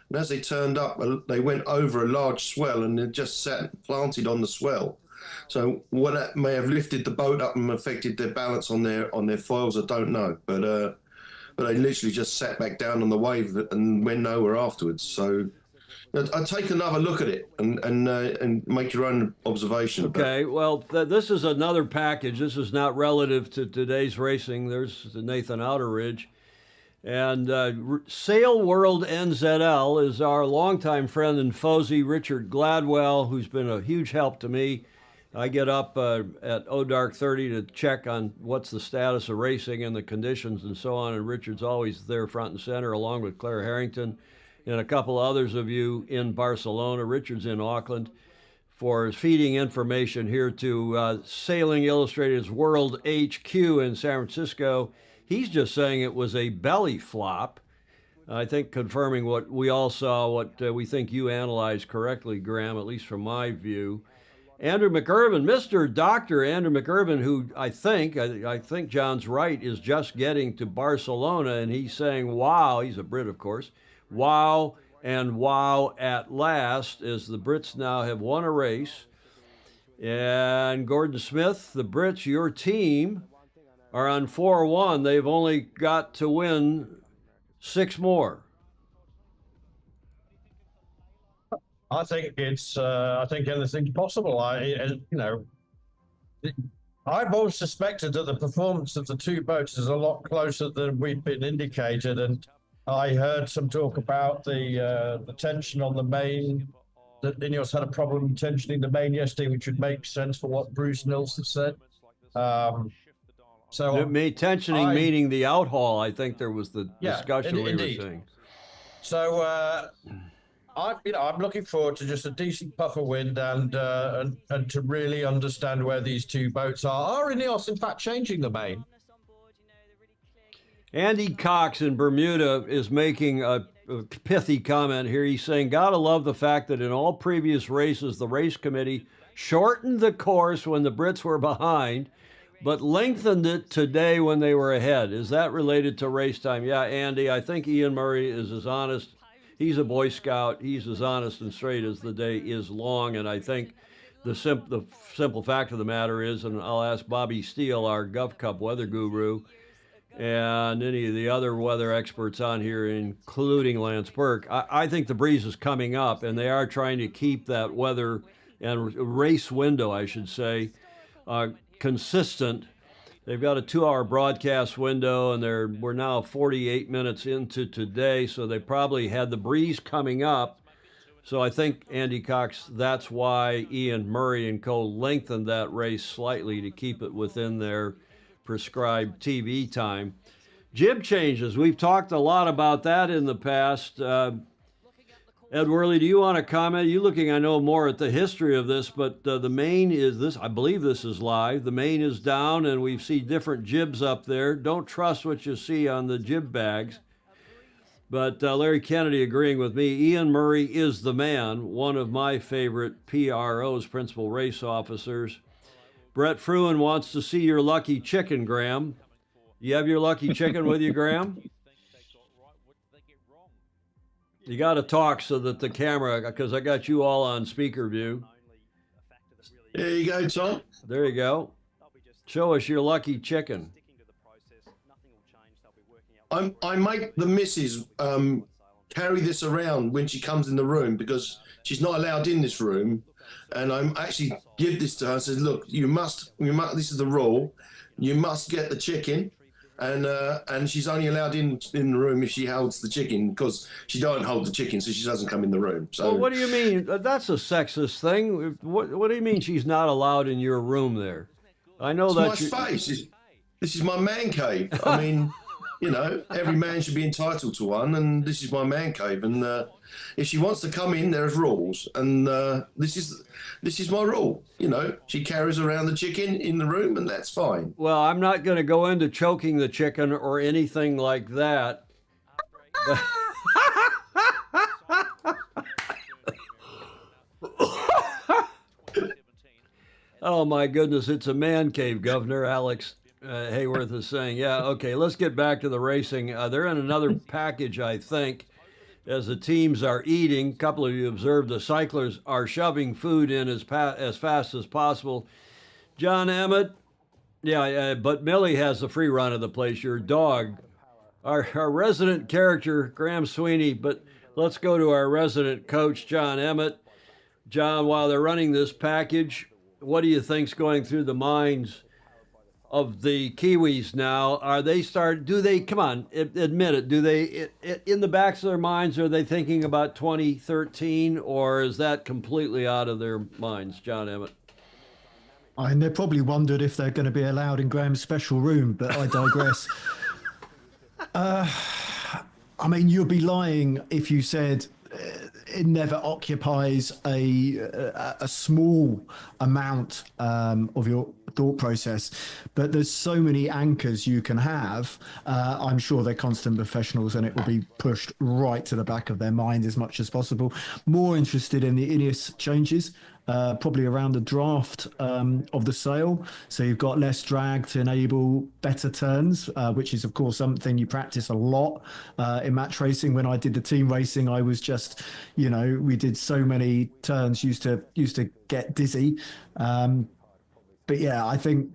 and as they turned up, they went over a large swell and it just sat planted on the swell. So what that may have lifted the boat up and affected their balance on their foils, I don't know. But they literally just sat back down on the wave and went nowhere afterwards. So I'd take another look at it and make your own observation. Okay, well, this is another package. This is not relative to today's racing. There's Nathan Outeridge. And Sail World NZL is our longtime friend and Fozy, Richard Gladwell, who's been a huge help to me. I get up at Dark 30 to check on what's the status of racing and the conditions and so on, and Richard's always there front and center, along with Claire Harrington and a couple others of you in Barcelona. Richard's in Auckland for feeding information here to Sailing Illustrated's World HQ in San Francisco. He's just saying it was a belly flop. I think confirming what we all saw, what we think you analyzed correctly, Graham, at least from my view. Andrew McIrvin, Mr. Dr. Andrew McIrvin, who I think John's right, is just getting to Barcelona, and he's saying, wow, he's a Brit, of course, wow and wow at last, as the Brits now have won a race. And Gordon Smith, the Brits, your team, are on 4-1. They've only got to win 6 more. I think it's. I think anything's possible. I've always suspected that the performance of the two boats is a lot closer than we've been indicated, and I heard some talk about the tension on the main. That Ineos had a problem tensioning the main yesterday, which would make sense for what Bruce Nilsson said. So tensioning meaning the outhaul. I think there was the discussion we were saying. So. I'm looking forward to just a decent puff of wind and to really understand where these two boats are. Are Ineos, in fact, changing the main? Andy Cox in Bermuda is making a pithy comment here. He's saying, gotta love the fact that in all previous races, the race committee shortened the course when the Brits were behind, but lengthened it today when they were ahead. Is that related to race time? Yeah, Andy, I think Ian Murray is as honest. He's a Boy Scout. He's as honest and straight as the day is long. And I think the simple fact of the matter is, and I'll ask Bobby Steele, our Gov Cup weather guru, and any of the other weather experts on here, including Lance Burke, I think the breeze is coming up, and they are trying to keep that weather and race window, I should say, consistent. They've got a 2-hour broadcast window, and we're now 48 minutes into today, so they probably had the breeze coming up. So I think, Andy Cox, that's why Ian Murray and co. lengthened that race slightly to keep it within their prescribed TV time. Jib changes. We've talked a lot about that in the past. Ed Worley, do you want to comment? You looking, I know, more at the history of this, but the main is this. I believe this is live. The main is down, and we see different jibs up there. Don't trust what you see on the jib bags. But Larry Kennedy agreeing with me. Ian Murray is the man, one of my favorite PROs, principal race officers. Brett Fruin wants to see your lucky chicken, Graham. You have your lucky chicken with you, Graham? You got to talk so that the camera, because I got you all on speaker view. There you go, Tom. There you go. Show us your lucky chicken. I make the missus carry this around when she comes in the room because she's not allowed in this room. And I'm actually give this to her and says, look, you must, this is the rule. You must get the chicken. And she's only allowed in the room if she holds the chicken because she don't hold the chicken, so she doesn't come in the room. So, well, what do you mean? That's a sexist thing. What do you mean she's not allowed in your room there? I know it's that my space. This is my man cave. I mean, You know, every man should be entitled to one, and this is my man cave. And if she wants to come in, there's rules, and this is my rule. You know, she carries around the chicken in the room, and that's fine. Well, I'm not going to go into choking the chicken or anything like that. But oh my goodness, it's a man cave, Governor. Alex Hayworth is saying, yeah, okay, let's get back to the racing. They're in another package, I think, as the teams are eating. A couple of you observed the cyclers are shoving food in as fast as possible. John Emmett, yeah, but Millie has the free run of the place, your dog. Our resident character, Graham Sweeney, but let's go to our resident coach, John Emmett. John, while they're running this package, what do you think's going through the minds of the Kiwis now? Come on, admit it, do they, in the backs of their minds, are they thinking about 2013, or is that completely out of their minds, John Emmett? And they probably wondered if they're going to be allowed in Graham's special room, but I digress. I mean, you'd be lying if you said it never occupies a small amount of your thought process, but there's so many anchors you can have. I'm sure they're constant professionals, and it will be pushed right to the back of their mind as much as possible. More interested in the Ineos changes, probably around the draft of the sail. So you've got less drag to enable better turns, which is, of course, something you practice a lot in match racing. When I did the team racing, I was just, you know, we did so many turns, used to get dizzy. But yeah, I think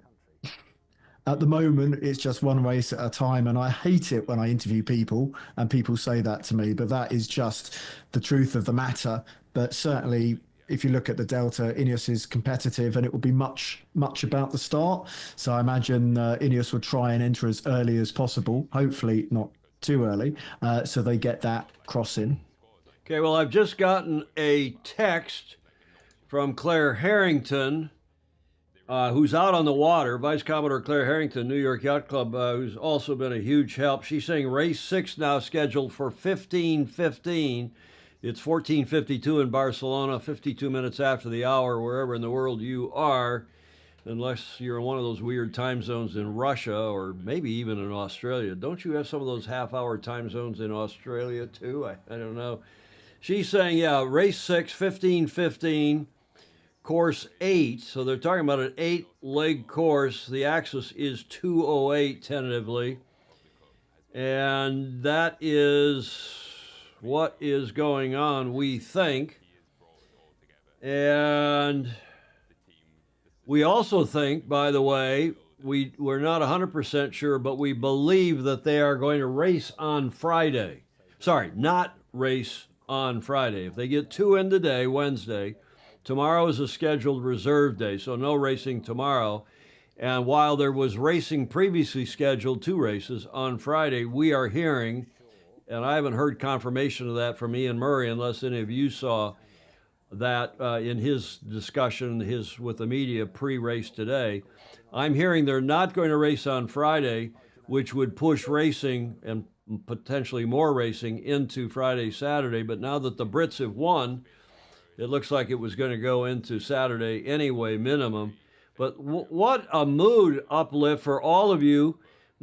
at the moment, it's just one race at a time. And I hate it when I interview people and people say that to me, but that is just the truth of the matter. But certainly, if you look at the Delta, Ineos is competitive, and it will be much about the start. So I imagine Ineos would try and enter as early as possible, hopefully not too early, so they get that crossing. Okay, well, I've just gotten a text from Claire Harrington, who's out on the water, Vice Commodore Claire Harrington, New York Yacht Club, who's also been a huge help. She's saying race 6 now scheduled for 15:15. It's 14:52 in Barcelona, 52 minutes after the hour, wherever in the world you are, unless you're in one of those weird time zones in Russia or maybe even in Australia. Don't you have some of those half-hour time zones in Australia too? I don't know. She's saying, yeah, race 6, 15:15, course 8. So they're talking about an 8-leg course. The axis is 2:08 tentatively. And that is what is going on, we think. And we also think, by the way, we're not 100% sure, but we believe that they are going to race on Friday. Sorry, not race on Friday. If they get 2 in today, Wednesday, tomorrow is a scheduled reserve day, so no racing tomorrow. And while there was racing previously scheduled, 2 races on Friday, we are hearing, and I haven't heard confirmation of that from Ian Murray, unless any of you saw that in his discussion with the media pre-race today. I'm hearing they're not going to race on Friday, which would push racing and potentially more racing into Friday, Saturday. But now that the Brits have won, it looks like it was going to go into Saturday anyway, minimum. But what a mood uplift for all of you.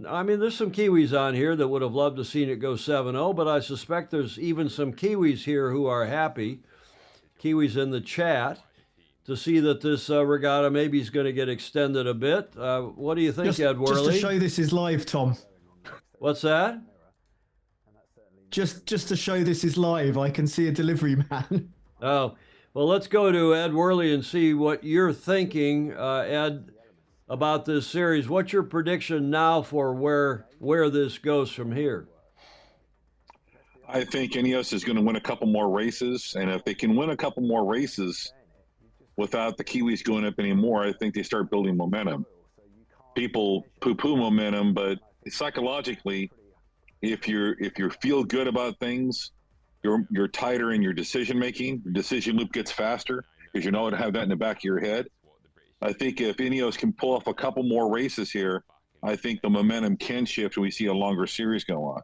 I mean, there's some Kiwis on here that would have loved to seen it go 7-0, but I suspect there's even some Kiwis here who are happy, Kiwis in the chat, to see that this regatta maybe is going to get extended a bit. What do you think, Ed Worley? Just to show this is live, Tom. What's that? Just to show this is live, I can see a delivery man. Oh, well, let's go to Ed Worley and see what you're thinking, Ed, about this series. What's your prediction now for where this goes from here? I think Ineos is going to win a couple more races, and if they can win a couple more races without the Kiwis going up anymore, I think they start building momentum. People poo-poo momentum, but psychologically, if you feel good about things, you're tighter in your decision making. The decision loop gets faster because you know how to have that in the back of your head. I think if Ineos can pull off a couple more races here I think the momentum can shift when we see a longer series go on.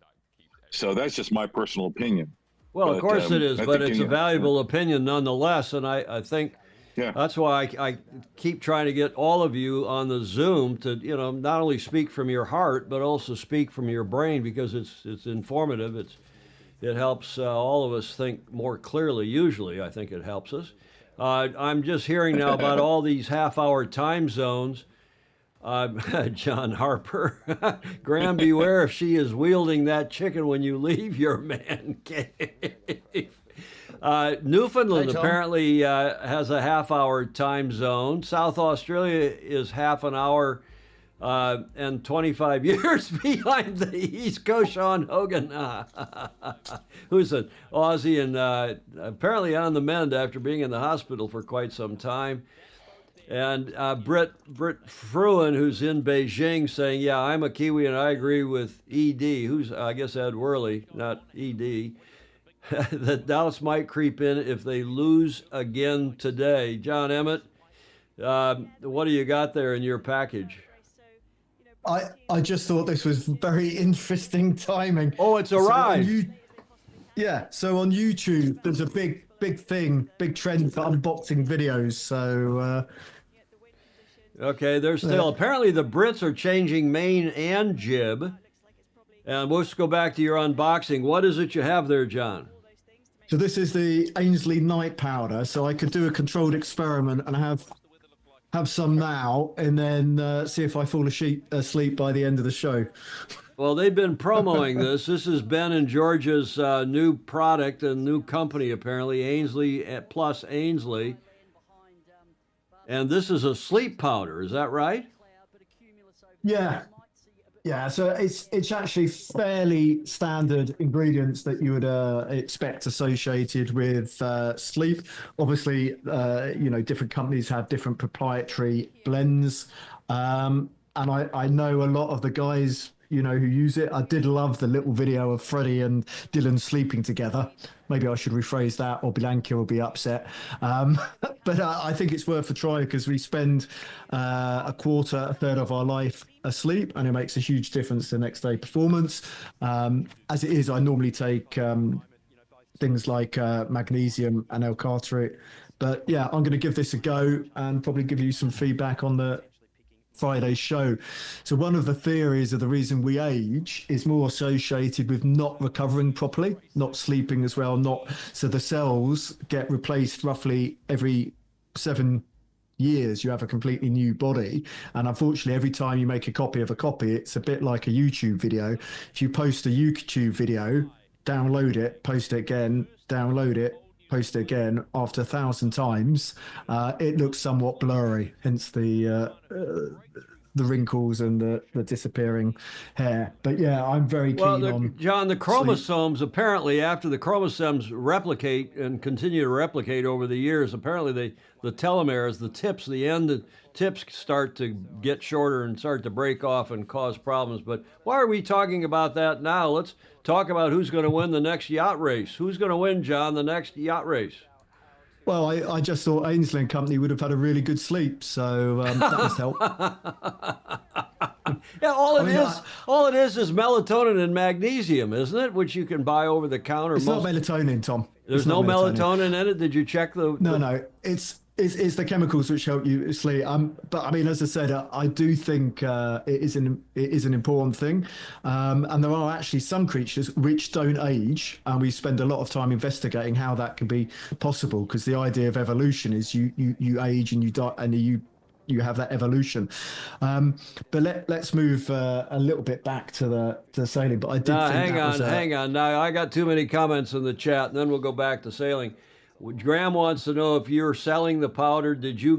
So that's just my personal opinion. Well, of course it is, but it's a valuable yeah. opinion nonetheless, and I think Yeah. that's why I keep trying to get all of you on the Zoom to, you know, not only speak from your heart, but also speak from your brain, because it's informative. It helps all of us think more clearly. Usually, I think it helps us. I'm just hearing now about all these half-hour time zones. John Harper, Graham, beware if she is wielding that chicken when you leave your man cave. Newfoundland apparently has a half-hour time zone. South Australia is half an hour and 25 years behind the East Coast. Sean Hogan, who's an Aussie and apparently on the mend after being in the hospital for quite some time. And Britt Fruin, who's in Beijing, saying, yeah, I'm a Kiwi and I agree with ED, who's, I guess, Ed Worley, not ED, that Dallas might creep in if they lose again today. John Emmett, what do you got there in your package? I just thought this was very interesting timing. Oh, it's arrived. So on YouTube, there's a big trend for unboxing videos. So okay, there's still apparently the Brits are changing main and jib. And we'll just go back to your unboxing. What is it you have there, John? So this is the Ainsley night powder. So I could do a controlled experiment and have some now, and then see if I fall asleep by the end of the show. Well, they've been promoting this. This is Ben and George's new product and new company, apparently, Ainsley plus Ainsley. And this is a sleep powder, is that right? Yeah, so it's actually fairly standard ingredients that you would expect associated with sleep. Obviously, different companies have different proprietary blends. And I know a lot of the guys, who use it. I did love the little video of Freddie and Dylan sleeping together. Maybe I should rephrase that, or Bianca will be upset. But I think it's worth a try, because we spend a third of our life asleep, and it makes a huge difference to next day performance. As it is, I normally take things like magnesium and L-carteret. But yeah, I'm going to give this a go and probably give you some feedback on the Friday show. So one of the theories of the reason we age is more associated with not recovering properly, not sleeping as well, so the cells get replaced roughly every 7 years. You have a completely new body, and unfortunately every time you make a copy of a copy, it's a bit like a YouTube video. If you post a YouTube video, download it, post it again, download it, post it again, after 1,000 times, it looks somewhat blurry, hence the wrinkles and the disappearing hair. But yeah, I'm very keen on John, the chromosomes, apparently after the chromosomes replicate and continue to replicate over the years, apparently the telomeres, the tips, the end tips start to get shorter and start to break off and cause problems. But why are we talking about that now? Let's talk about who's going to win the next yacht race. Who's going to win, John, the next yacht race? Well, I just thought Ainsley and company would have had a really good sleep, so that must help. Yeah, all it is melatonin and magnesium, isn't it? Which you can buy over the counter. It's not melatonin, Tom. There's no melatonin in it. Did you check the? No. It's the chemicals which help you sleep. But I mean, as I said, I do think it is an important thing. And there are actually some creatures which don't age, and we spend a lot of time investigating how that can be possible. Because the idea of evolution is you age and you die, and you have that evolution. But let's move a little bit back to the sailing. But I did hang on. Now I got too many comments in the chat, and then we'll go back to sailing. Graham wants to know if you're selling the powder. Did you,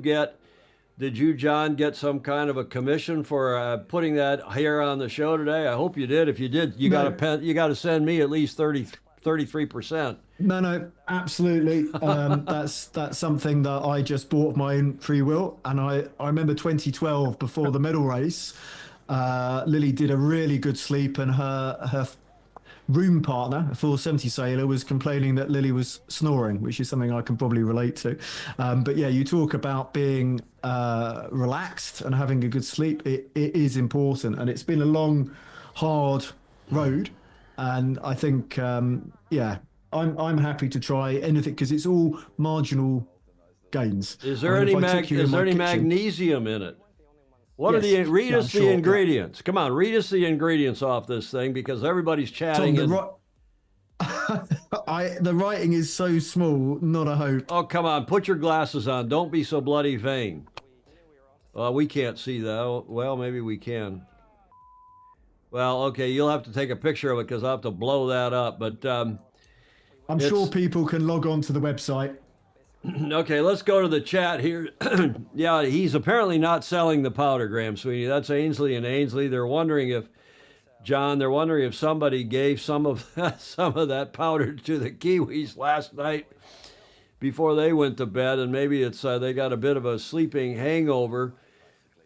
John, get some kind of a commission for putting that here on the show today? I hope you did. If you did, you got to send me at least 33%. No, absolutely. That's something that I just bought of my own free will. And I remember 2012, before the medal race, Lily did a really good sleep, and her room partner, a 470 sailor, was complaining that Lily was snoring, which is something I can probably relate to. But yeah, you talk about being relaxed and having a good sleep. It is important, and it's been a long, hard road. And I think, yeah, I'm happy to try anything because it's all marginal gains. Is there I mean, any magnesium in it? What are Yes. read Yeah, us sure, the yeah. ingredients? Come on, read us the ingredients off this thing because everybody's chatting. Tom, the writing is so small, not a hope. Oh, come on, put your glasses on. Don't be so bloody vain. We can't see that. Well, maybe we can. Well, okay, you'll have to take a picture of it because I'll have to blow that up. But I'm sure people can log on to the website. Okay, let's go to the chat here. Yeah, he's apparently not selling the powder, Graham Sweeney. That's Ainsley and Ainsley. They're wondering if somebody gave some of that powder to the Kiwis last night before they went to bed, and maybe it's they got a bit of a sleeping hangover.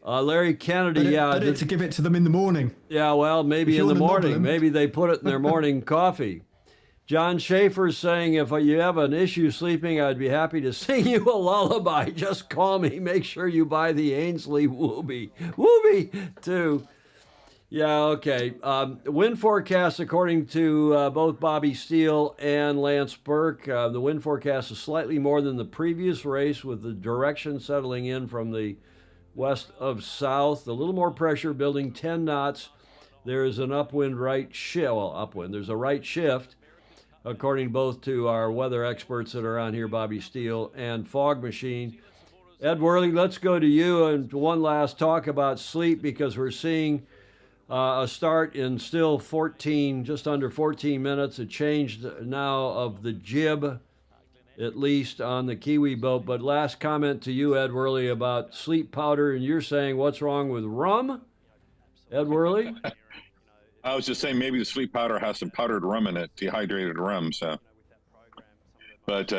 Larry Kennedy, To give it to them in the morning. Yeah, well, maybe in the morning. Maybe they put it in their morning coffee. John Schaefer's saying, if you have an issue sleeping, I'd be happy to sing you a lullaby. Just call me. Make sure you buy the Ainsley Whoopie. Whoopie, too. Yeah, okay. Wind forecast, according to both Bobby Steele and Lance Burke, the wind forecast is slightly more than the previous race, with the direction settling in from the west of south. A little more pressure building 10 knots. There is an upwind right shift. Well, upwind. There's a right shift, according both to our weather experts that are on here, Bobby Steele and Fog Machine. Ed Worley, let's go to you and one last talk about sleep, because we're seeing a start in still just under 14 minutes. A change now of the jib, at least on the Kiwi boat. But last comment to you, Ed Worley, about sleep powder, and you're saying what's wrong with rum? Ed Worley? I was just saying maybe the sleep powder has some powdered rum in it, dehydrated rum. So, but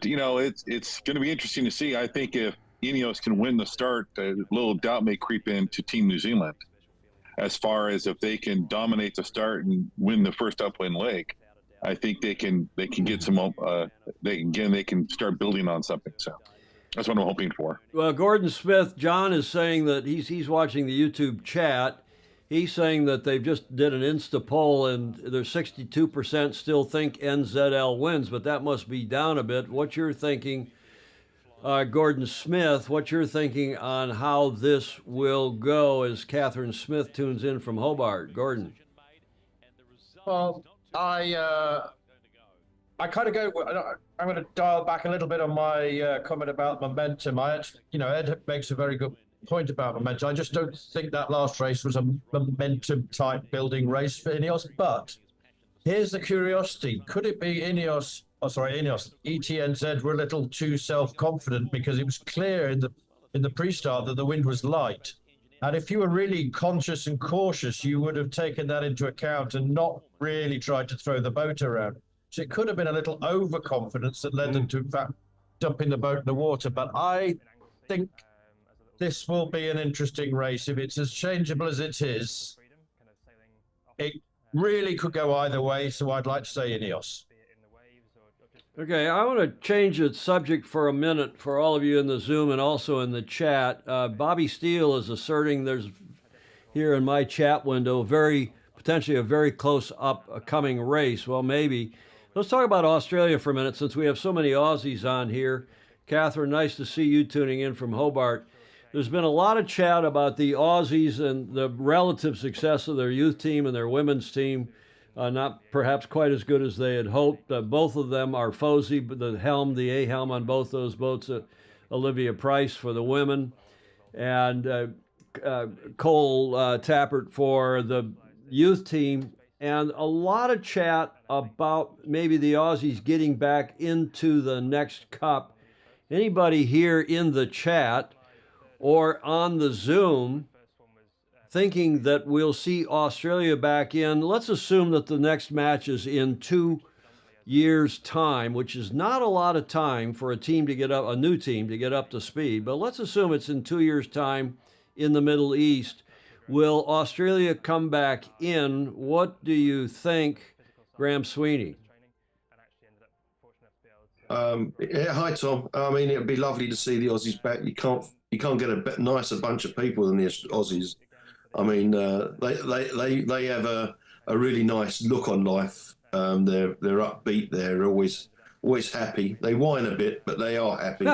you know, it's going to be interesting to see. I think if Ineos can win the start, a little doubt may creep into Team New Zealand, as far as if they can dominate the start and win the first upwind leg. I think they can get some. They can start building on something. So that's what I'm hoping for. Well, Gordon Smith, John is saying that he's watching the YouTube chat. He's saying that they've just did an Insta poll and there's 62% still think NZL wins, but that must be down a bit. What you're thinking, Gordon Smith, what you're thinking on how this will go as Catherine Smith tunes in from Hobart. Gordon. Well, I kind of go. I'm going to dial back a little bit on my comment about momentum. Ed makes a very good point about momentum. I just don't think that last race was a momentum type building race for Ineos. But here's the curiosity: could it be Ineos? ETNZ were a little too self-confident because it was clear in the pre-start that the wind was light. And if you were really conscious and cautious, you would have taken that into account and not really tried to throw the boat around. So it could have been a little overconfidence that led them to, in fact, dumping the boat in the water. But I think this will be an interesting race. If it's as changeable as it is, it really could go either way. So I'd like to say Ineos. Okay, I want to change the subject for a minute for all of you in the Zoom and also in the chat. Bobby Steele is asserting there's, here in my chat window, potentially a very close upcoming race. Well, maybe. Let's talk about Australia for a minute since we have so many Aussies on here. Catherine, nice to see you tuning in from Hobart. There's been a lot of chat about the Aussies and the relative success of their youth team and their women's team. Not perhaps quite as good as they had hoped. Both of them are Fosey, the A helm on both those boats, Olivia Price for the women, and Cole Tappert for the youth team. And a lot of chat about maybe the Aussies getting back into the next cup. Anybody here in the chat or on the Zoom thinking that we'll see Australia back in? Let's assume that the next match is in 2 years' time, which is not a lot of time for a new team to get up to speed. But let's assume it's in 2 years' time in the Middle East. Will Australia come back in? What do you think, Graham Sweeney? Yeah, hi Tom. I mean, it'd be lovely to see the Aussies back. You can't get a nicer bunch of people than the Aussies. I mean, they have a really nice look on life. They're upbeat. They're always happy. They whine a bit, but they are happy.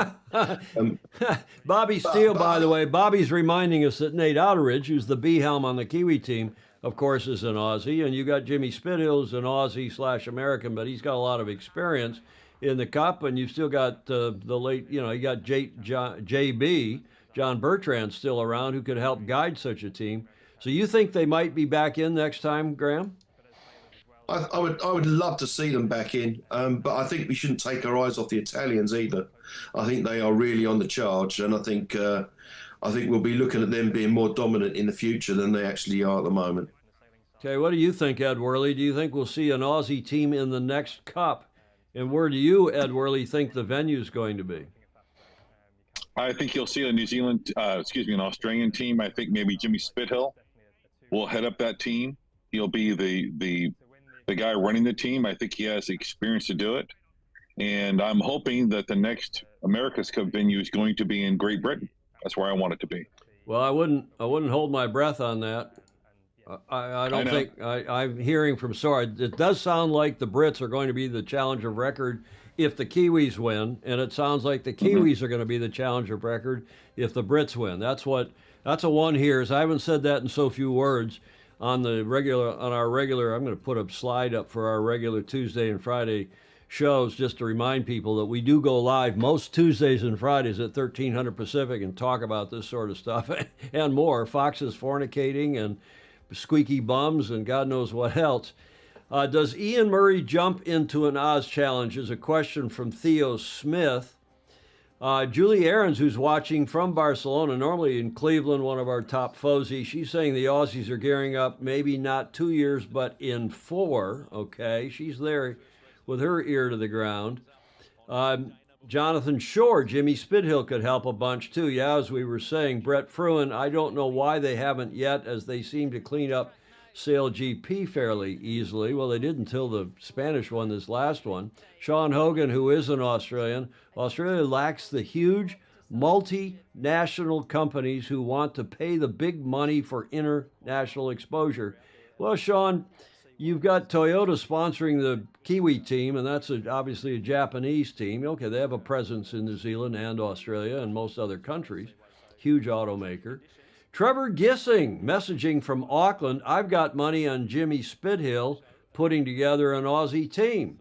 Bobby Steele, by the way, Bobby's reminding us that Nate Outeridge, who's the B helm on the Kiwi team, of course, is an Aussie, and you got Jimmy Spithill, who's an Aussie/American, but he's got a lot of experience in the Cup, and you've still got the late, you got JB, John Bertrand, still around, who could help guide such a team. So you think they might be back in next time, Graham? I would love to see them back in, but I think we shouldn't take our eyes off the Italians either. I think they are really on the charge, and I think we'll be looking at them being more dominant in the future than they actually are at the moment. Okay, what do you think, Ed Worley? Do you think we'll see an Aussie team in the next Cup? And where do you, Ed Worley, think the venue's going to be? I think you'll see an Australian team. I think maybe Jimmy Spithill will head up that team. He'll be the guy running the team. I think he has the experience to do it. And I'm hoping that the next America's Cup venue is going to be in Great Britain. That's where I want it to be. Well, I wouldn't hold my breath on that. I don't think I'm hearing from Sora. It does sound like the Brits are going to be the challenger of record if the Kiwis win, and it sounds like the Kiwis are going to be the challenger of record if the Brits win. That's a one hears. I haven't said that in so few words on our regular. I'm going to put a slide up for our regular Tuesday and Friday shows just to remind people that we do go live most Tuesdays and Fridays at 1300 Pacific and talk about this sort of stuff and more. Fox is fornicating and squeaky bums and God knows what else. Does Ian Murray jump into an Oz challenge is a question from Theo Smith. Julie Aarons, who's watching from Barcelona, normally in Cleveland, one of our top foesies, she's saying the Aussies are gearing up maybe not 2 years, but in 4. Okay, she's there with her ear to the ground. Jonathan Shore, Jimmy Spithill could help a bunch too. Yeah, as we were saying, Brett Fruin, I don't know why they haven't yet, as they seem to clean up Sail GP fairly easily. Well, they did until the Spanish won this last one. Sean Hogan, who is an Australian. Australia lacks the huge multinational companies who want to pay the big money for international exposure. Well, Sean, you've got Toyota sponsoring the Kiwi team, and that's obviously a Japanese team. Okay, they have a presence in New Zealand and Australia and most other countries. Huge automaker. Trevor Gissing, messaging from Auckland, I've got money on Jimmy Spithill putting together an Aussie team.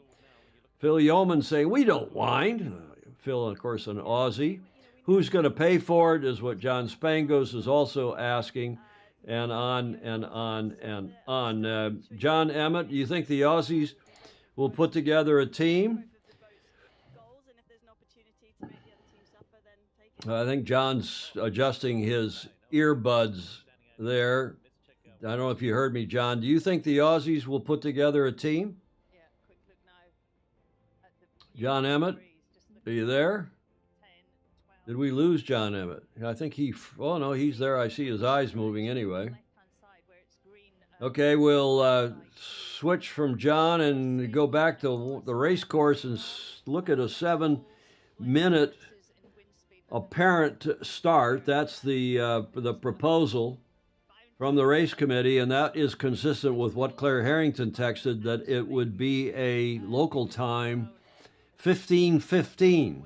Phil Yeoman saying, we don't whine. Phil, of course, an Aussie. Who's going to pay for it is what John Spangos is also asking. And on and on and on. John Emmett, do you think the Aussies will put together a team? I think John's adjusting his earbuds there. I don't know if you heard me, John. Do you think the Aussies will put together a team? John Emmett, are you there? Did we lose John Emmett? I think oh no, he's there. I see his eyes moving anyway. Okay, we'll switch from John and go back to the race course and look at a 7-minute apparent start. That's the proposal from the race committee, and that is consistent with what Claire Harrington texted, that it would be a local time 15:15.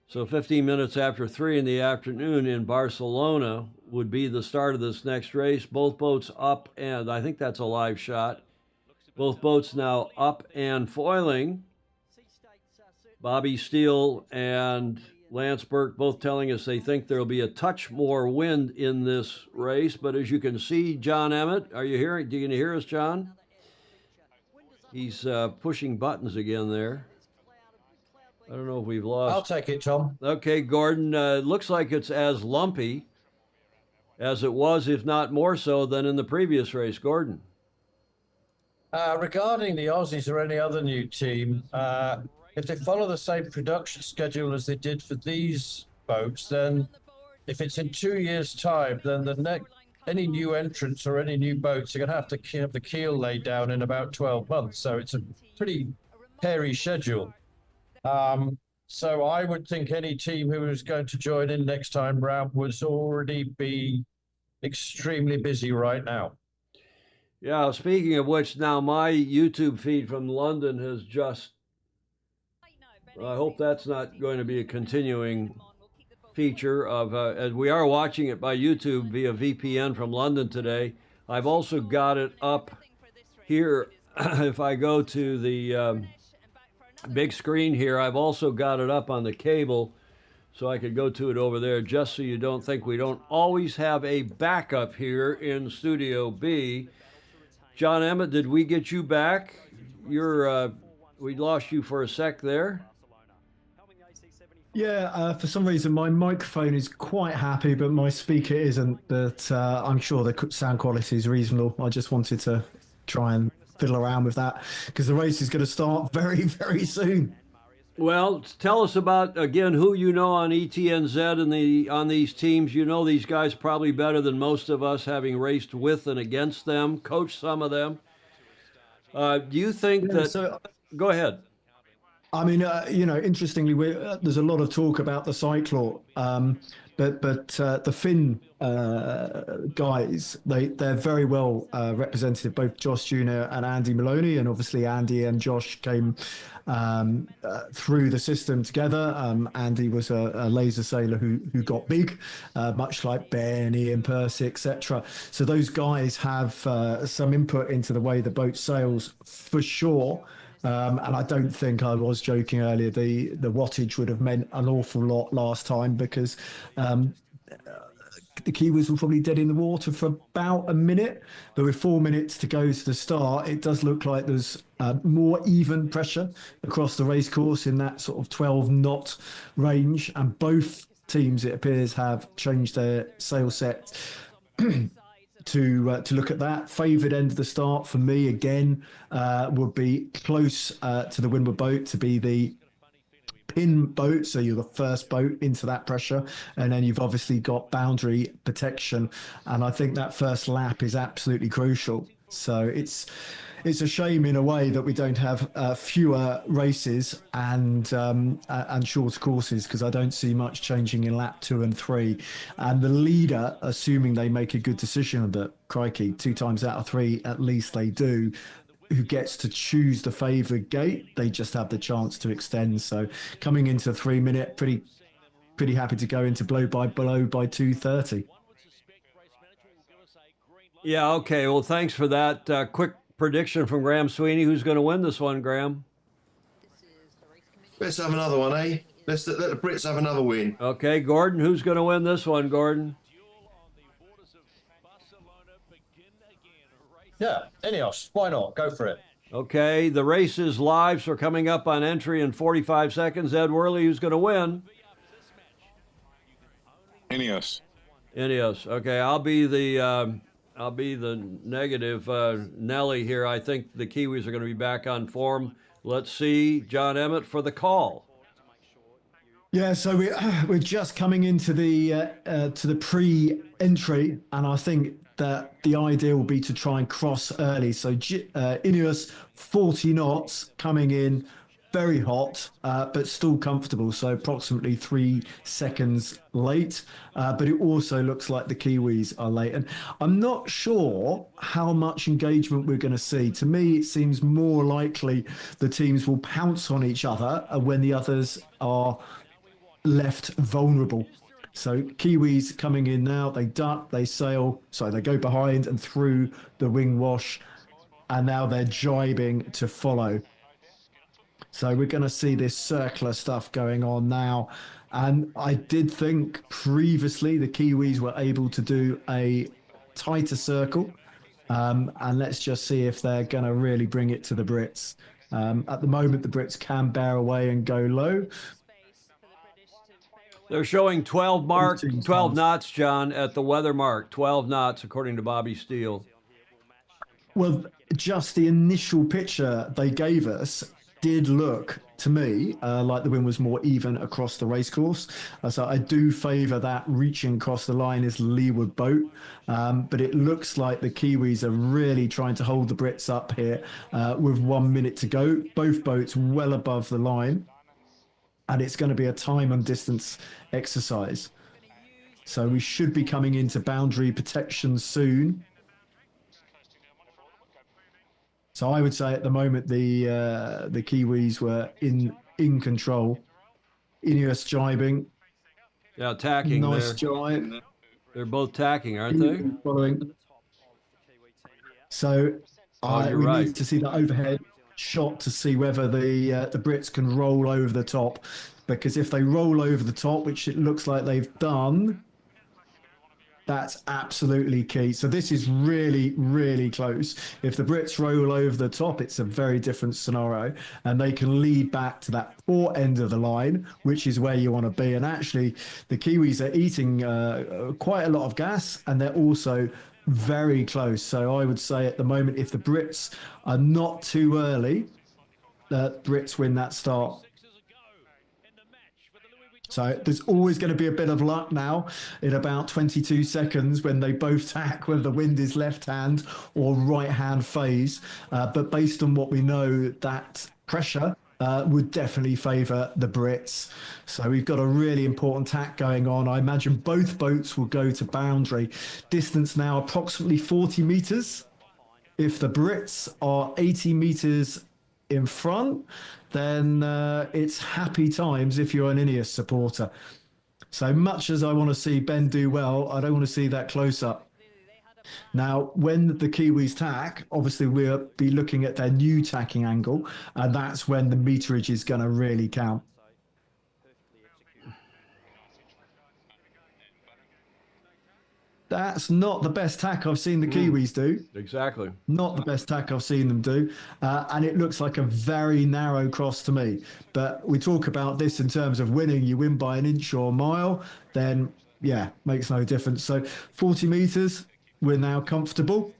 So 15 minutes after 3 in the afternoon in Barcelona would be the start of this next race. Both boats up, and I think that's a live shot. Both boats now up and foiling. Bobby Steele and Lance Burke both telling us they think there'll be a touch more wind in this race. But as you can see, John Emmett, are you hearing? Do you hear us, John? He's pushing buttons again there. I don't know if we've lost. I'll take it, Tom. Okay, Gordon, looks like it's as lumpy as it was, if not more so, than in the previous race. Gordon. Regarding the Aussies or any other new team, if they follow the same production schedule as they did for these boats, then if it's in 2 years' time, then the any new entrants or any new boats are going to have to have the keel laid down in about 12 months. So it's a pretty hairy schedule. So I would think any team who is going to join in next time round would already be extremely busy right now. Yeah, speaking of which, now my YouTube feed from London has just, I hope that's not going to be a continuing feature of, as we are watching it by YouTube via VPN from London today. I've also got it up here. If I go to the big screen here, I've also got it up on the cable, so I could go to it over there, just so you don't think we don't always have a backup here in Studio B. John Emmett, did we get you back? We lost you for a sec there. Yeah, for some reason my microphone is quite happy, but my speaker isn't. But I'm sure the sound quality is reasonable. I just wanted to try and fiddle around with that because the race is going to start very, very soon. Well, tell us about, again, who you know on ETNZ and on these teams. You know these guys probably better than most of us, having raced with and against them, coached some of them. Do you think go ahead. I mean, interestingly, there's a lot of talk about the Cyclor, but the Finn guys, they're very well represented, both Josh Jr. and Andy Maloney, and obviously Andy and Josh came through the system together. Andy was a laser sailor who got big, much like Ben, Ian Percy, etc. So those guys have some input into the way the boat sails for sure. And I don't think I was joking earlier. The wattage would have meant an awful lot last time because the Kiwis were probably dead in the water for about a minute. But with 4 minutes to go to the start, it does look like there's more even pressure across the race course in that sort of 12 knot range. And both teams, it appears, have changed their sail set to look at that. Favoured end of the start for me again would be close to the Windward boat to be the pin boat, so you're the first boat into that pressure, and then you've obviously got boundary protection, and I think that first lap is absolutely crucial. So it's a shame in a way that we don't have fewer races and shorter courses, because I don't see much changing in lap 2 and 3. And the leader, assuming they make a good decision, but crikey, 2 times out of 3 at least they do, who gets to choose the favoured gate, they just have the chance to extend. So coming into 3 minute, pretty happy to go into blow by 2:30. Yeah, okay. Well, thanks for that quick prediction from Graham Sweeney. Who's going to win this one, Graham? Let's have another one, eh? Let the Brits have another win. Okay, Gordon, who's going to win this one, Gordon? Yeah, Ineos, why not? Go for it. Okay, the race is live, so coming up on entry in 45 seconds. Ed Worley, who's going to win? Ineos. Ineos. Okay, I'll be the negative Nelly here. I think the Kiwis are going to be back on form. Let's see, John Emmett for the call. Yeah, so we're just coming into the pre-entry, and I think that the idea will be to try and cross early. So Ineos 40 knots coming in, very hot, but still comfortable. So approximately 3 seconds late. But it also looks like the Kiwis are late. And I'm not sure how much engagement we're going to see. To me, it seems more likely the teams will pounce on each other when the others are left vulnerable. So Kiwis coming in now, they duck, they sail, so they go behind and through the wing wash, and now they're jibing to follow. So we're going to see this circular stuff going on now. And I did think previously the Kiwis were able to do a tighter circle. And let's just see if they're going to really bring it to the Brits. At the moment, the Brits can bear away and go low. They're showing 12 knots, John, at the weather mark. 12 knots, according to Bobby Steele. Well, just the initial picture they gave us did look to me like the wind was more even across the racecourse. So I do favour that reaching across the line is leeward boat. But it looks like the Kiwis are really trying to hold the Brits up here with 1 minute to go. Both boats well above the line. And it's going to be a time and distance exercise. So we should be coming into boundary protection soon. So I would say at the moment the Kiwis were in control. Ineos jibing. Yeah, tacking nice there. jibe. They're both tacking, aren't they? Following. So you're we right. need to see that overhead shot to see whether the Brits can roll over the top. Because if they roll over the top, which it looks like they've done, that's absolutely key. So this is really, really close. If the Brits roll over the top, it's a very different scenario. And they can lead back to that poor end of the line, which is where you want to be. And actually, the Kiwis are eating quite a lot of gas, and they're also very close. So I would say at the moment, if the Brits are not too early, the Brits win that start. So there's always going to be a bit of luck now in about 22 seconds when they both tack, whether the wind is left hand or right hand phase. But based on what we know, that pressure would definitely favour the Brits. So we've got a really important tack going on. I imagine both boats will go to boundary. Distance now approximately 40 metres. If the Brits are 80 metres in front, then it's happy times if you're an Ineos supporter. So much as I want to see Ben do well, I don't want to see that close up. Now, when the Kiwis tack, obviously we'll be looking at their new tacking angle, and that's when the meterage is going to really count. That's not the best tack I've seen the Kiwis do. Exactly. Not the best tack I've seen them do. And it looks like a very narrow cross to me. But we talk about this in terms of winning. You win by an inch or a mile, then, yeah, makes no difference. So 40 metres, we're now comfortable.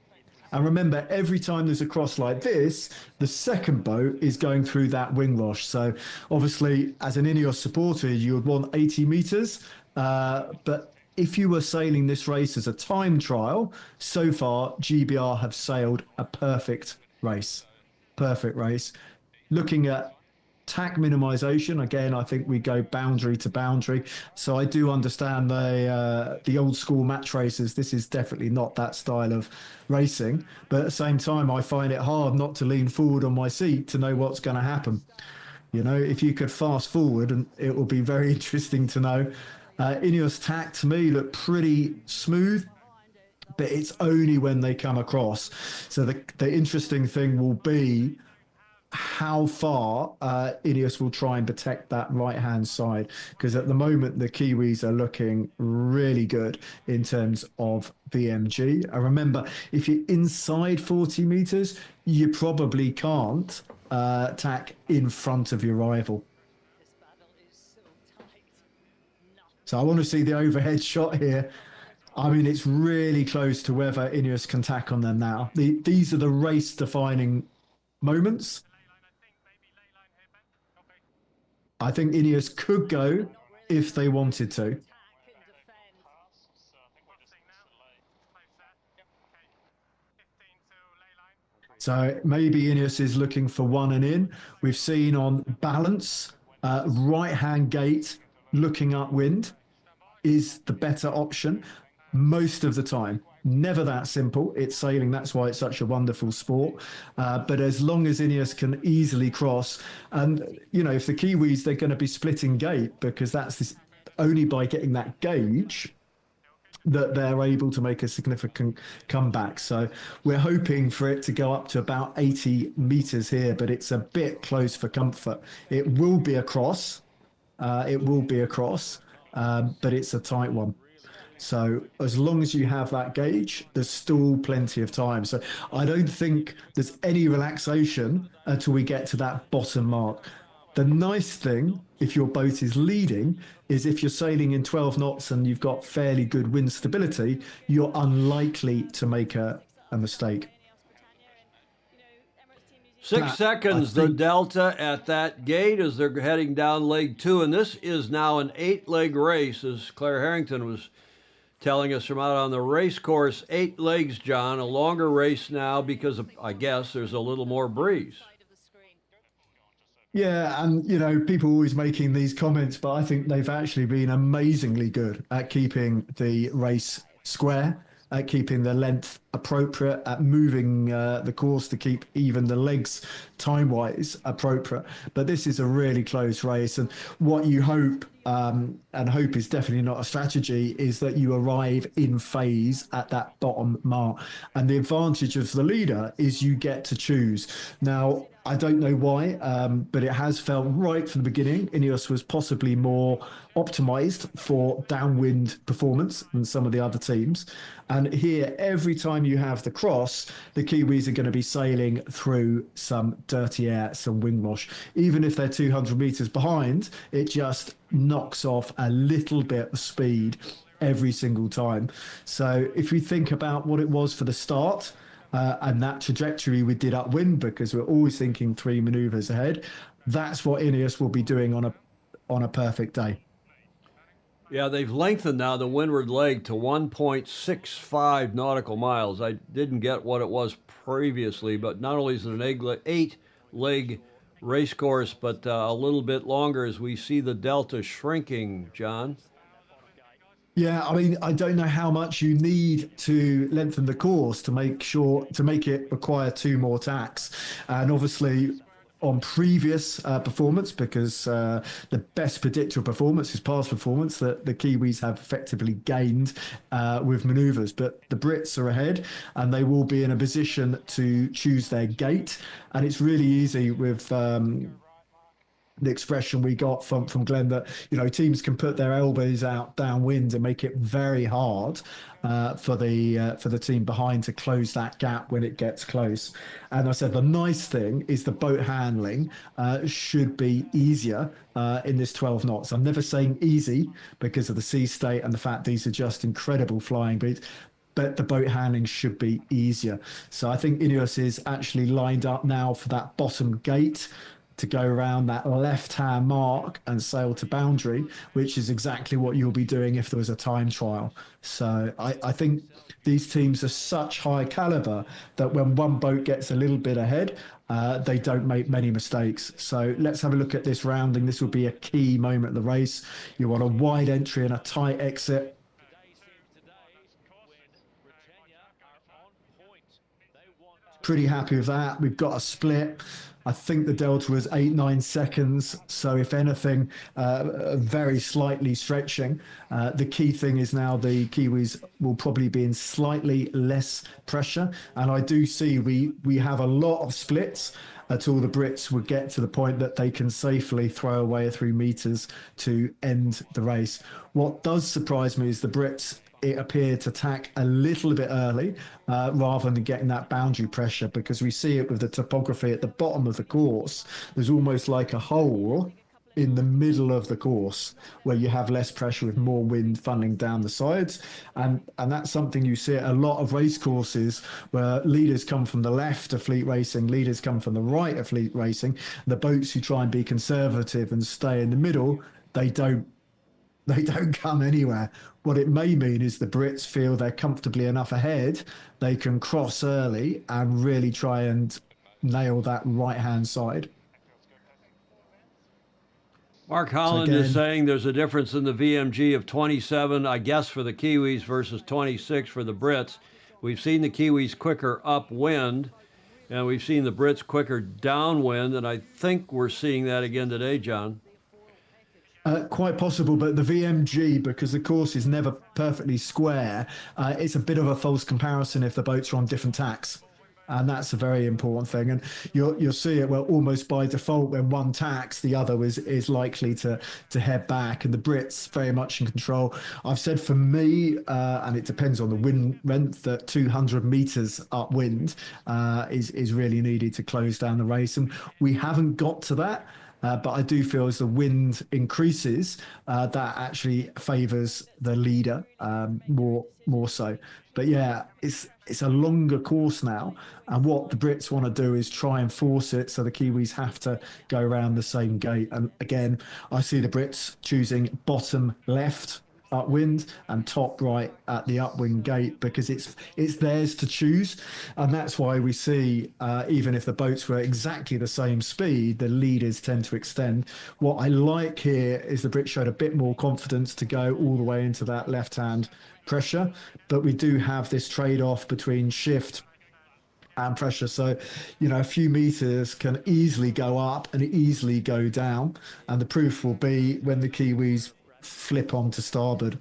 And remember, every time there's a cross like this, the second boat is going through that wing wash. So obviously, as an Ineos supporter, you would want 80 metres. But if you were sailing this race as a time trial, so far, GBR have sailed a perfect race. Perfect race. Looking at tack minimization, again, I think we go boundary to boundary. So I do understand the old school match races. This is definitely not that style of racing. But at the same time, I find it hard not to lean forward on my seat to know what's going to happen. You know, if you could fast forward, and it will be very interesting to know. Ineos tack to me look pretty smooth, but it's only when they come across. So the interesting thing will be how far Ineos will try and protect that right-hand side, because at the moment the Kiwis are looking really good in terms of VMG. And remember, if you're inside 40 metres, you probably can't tack in front of your rival. So I want to see the overhead shot here. I mean, it's really close to whether Ineos can tack on them now. These are the race-defining moments. I think Ineos could go if they wanted to. So maybe Ineos is looking for one and in. We've seen on balance, right-hand gate, looking upwind is the better option most of the time. Never that simple. It's sailing. That's why it's such a wonderful sport. But as long as Ineos can easily cross, and, you know, if the Kiwis, they're going to be splitting gate, because that's only by getting that gauge that they're able to make a significant comeback. So we're hoping for it to go up to about 80 metres here, but it's a bit close for comfort. It will be a cross. It will be a cross, but it's a tight one. So as long as you have that gauge, there's still plenty of time. So I don't think there's any relaxation until we get to that bottom mark. The nice thing, if your boat is leading, is if you're sailing in 12 knots and you've got fairly good wind stability, you're unlikely to make a mistake. 6 seconds, the delta at that gate as they're heading down leg 2. And this is now an 8-leg race, as Claire Harrington was telling us from out on the race course. 8 legs, John, a longer race now because of, I guess, there's a little more breeze. Yeah, and you know, people always making these comments, but I think they've actually been amazingly good at keeping the race square, at keeping the length appropriate, at moving the course to keep even the legs time-wise appropriate. But this is a really close race, and what you hope, and hope is definitely not a strategy, is that you arrive in phase at that bottom mark. And the advantage of the leader is you get to choose. Now, I don't know why, but it has felt right from the beginning. Ineos was possibly more optimized for downwind performance than some of the other teams. And here, every time you have the cross, the Kiwis are going to be sailing through some dirty air, some wing wash. Even if they're 200 meters behind, it just knocks off a little bit of speed every single time. So if you think about what it was for the start, and that trajectory we did upwind, because we're always thinking 3 maneuvers ahead, that's what Ineos will be doing on a perfect day. Yeah, they've lengthened now the windward leg to 1.65 nautical miles. I didn't get what it was previously, but not only is it an 8-leg race course, but a little bit longer as we see the delta shrinking, John. Yeah, I mean, I don't know how much you need to lengthen the course to make it require 2 more tacks. And obviously on previous performance, because the best predictor of performance is past performance, that the Kiwis have effectively gained with manoeuvres. But the Brits are ahead and they will be in a position to choose their gate. And it's really easy with the expression we got from Glenn that, you know, teams can put their elbows out downwind and make it very hard for the team behind to close that gap when it gets close. And I said the nice thing is the boat handling should be easier in this 12 knots. I'm never saying easy because of the sea state and the fact these are just incredible flying beats, but the boat handling should be easier. So I think Ineos is actually lined up now for that bottom gate to go around that left-hand mark and sail to boundary, which is exactly what you'll be doing if there was a time trial. So I think these teams are such high caliber that when one boat gets a little bit ahead, they don't make many mistakes. So let's have a look at this rounding. This will be a key moment of the race. You want a wide entry and a tight exit. Pretty happy with that. We've got a split. I think the delta was 8-9 seconds. So if anything, very slightly stretching. The key thing is now the Kiwis will probably be in slightly less pressure. And I do see we have a lot of splits until the Brits would get to the point that they can safely throw away 3 meters to end the race. What does surprise me is the Brits, it appeared to tack a little bit early rather than getting that boundary pressure, because we see it with the topography at the bottom of the course. There's almost like a hole in the middle of the course where you have less pressure with more wind funneling down the sides. And that's something you see at a lot of race courses where leaders come from the left of fleet racing, leaders come from the right of fleet racing. The boats who try and be conservative and stay in the middle, they don't come anywhere. What it may mean is the Brits feel they're comfortably enough ahead, they can cross early and really try and nail that right-hand side. Mark Holland is saying there's a difference in the VMG of 27, I guess, for the Kiwis versus 26 for the Brits. We've seen the Kiwis quicker upwind, and we've seen the Brits quicker downwind, and I think we're seeing that again today, John. Quite possible, but the VMG, because the course is never perfectly square, it's a bit of a false comparison if the boats are on different tacks. And that's a very important thing. And you'll see it, well, almost by default, when one tacks, the other is likely to head back. And the Brits very much in control. I've said for me, and it depends on the wind length, that 200 meters upwind is really needed to close down the race. And we haven't got to that. but I do feel as the wind increases, that actually favours the leader more so. But yeah, it's a longer course now, and what the Brits want to do is try and force it so the Kiwis have to go around the same gate. And again, I see the Brits choosing bottom left upwind and top right at the upwind gate because it's theirs to choose, and that's why we see even if the boats were exactly the same speed, the leaders tend to extend. What I like here is the Brits showed a bit more confidence to go all the way into that left hand pressure, but we do have this trade-off between shift and pressure. So, a few meters can easily go up and easily go down. And the proof will be when the Kiwis flip onto starboard.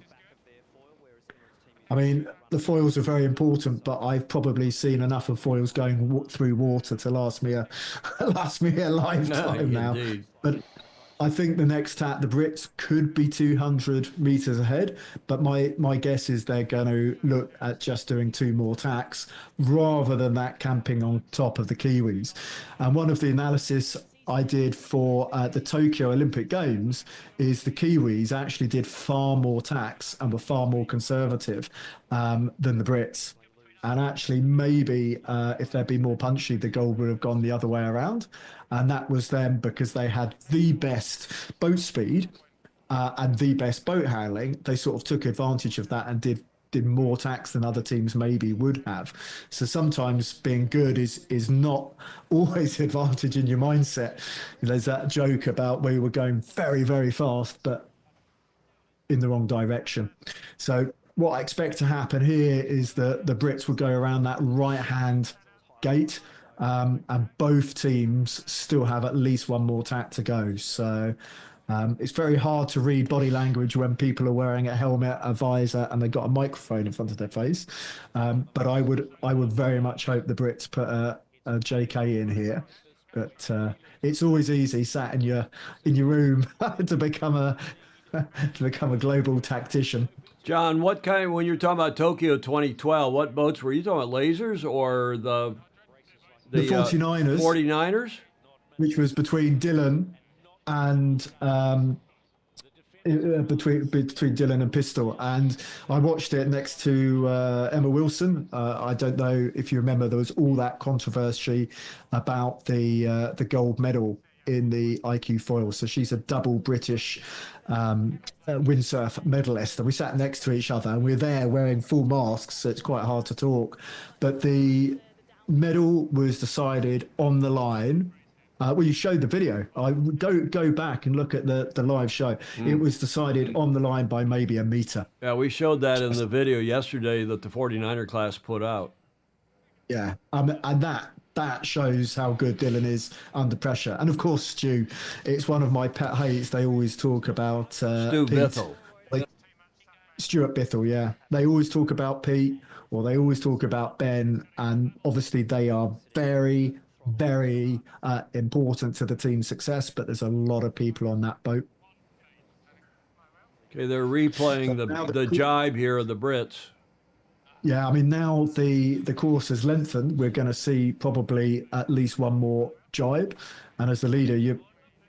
I mean, the foils are very important, but I've probably seen enough of foils going through water to last me a lifetime now. Indeed. But I think the next tap, the Brits could be 200 meters ahead, but my guess is they're going to look at just doing 2 more tacks rather than that camping on top of the Kiwis. And one of the analysis I did for the Tokyo Olympic Games is the Kiwis actually did far more tacks and were far more conservative than the Brits. And actually, maybe if they'd been more punchy, the goal would have gone the other way around. And that was them because they had the best boat speed and the best boat handling. They sort of took advantage of that and did more tacks than other teams maybe would have. So sometimes being good is not always the advantage in your mindset. There's that joke about where we were going very, very fast, but in the wrong direction. So what I expect to happen here is that the Brits will go around that right-hand gate, and both teams still have at least 1 more tack to go. So it's very hard to read body language when people are wearing a helmet, a visor, and they've got a microphone in front of their face. But I would very much hope the Brits put a JK in here. But it's always easy sat in your room to become a global tactician. John, when you're talking about Tokyo 2012, what boats were you talking about? Lasers or the 49ers? 49ers? Which was between Dylan and between Dylan and Pistol, and I watched it next to Emma Wilson. I don't know if you remember, there was all that controversy about the gold medal in the IQ foil. So she's a double British windsurf medalist, and we sat next to each other, and we were there wearing full masks, so it's quite hard to talk. But the medal was decided on the line. Well, you showed the video. I go back and look at the live show. It was decided on the line by maybe a meter. Yeah, we showed that in the video yesterday that the 49er class put out. Yeah, and that shows how good Dylan is under pressure. And of course, Stu, it's one of my pet hates. They always talk about Stu Pete. Bithell. Stuart Bithell, yeah. They always talk about Pete, or they always talk about Ben, and obviously they are very, very important to the team's success, but there's a lot of people on that boat. Okay, they're replaying the jibe here of the Brits. Yeah, I mean, now the course has lengthened. We're going to see probably at least 1 more jibe. And as the leader,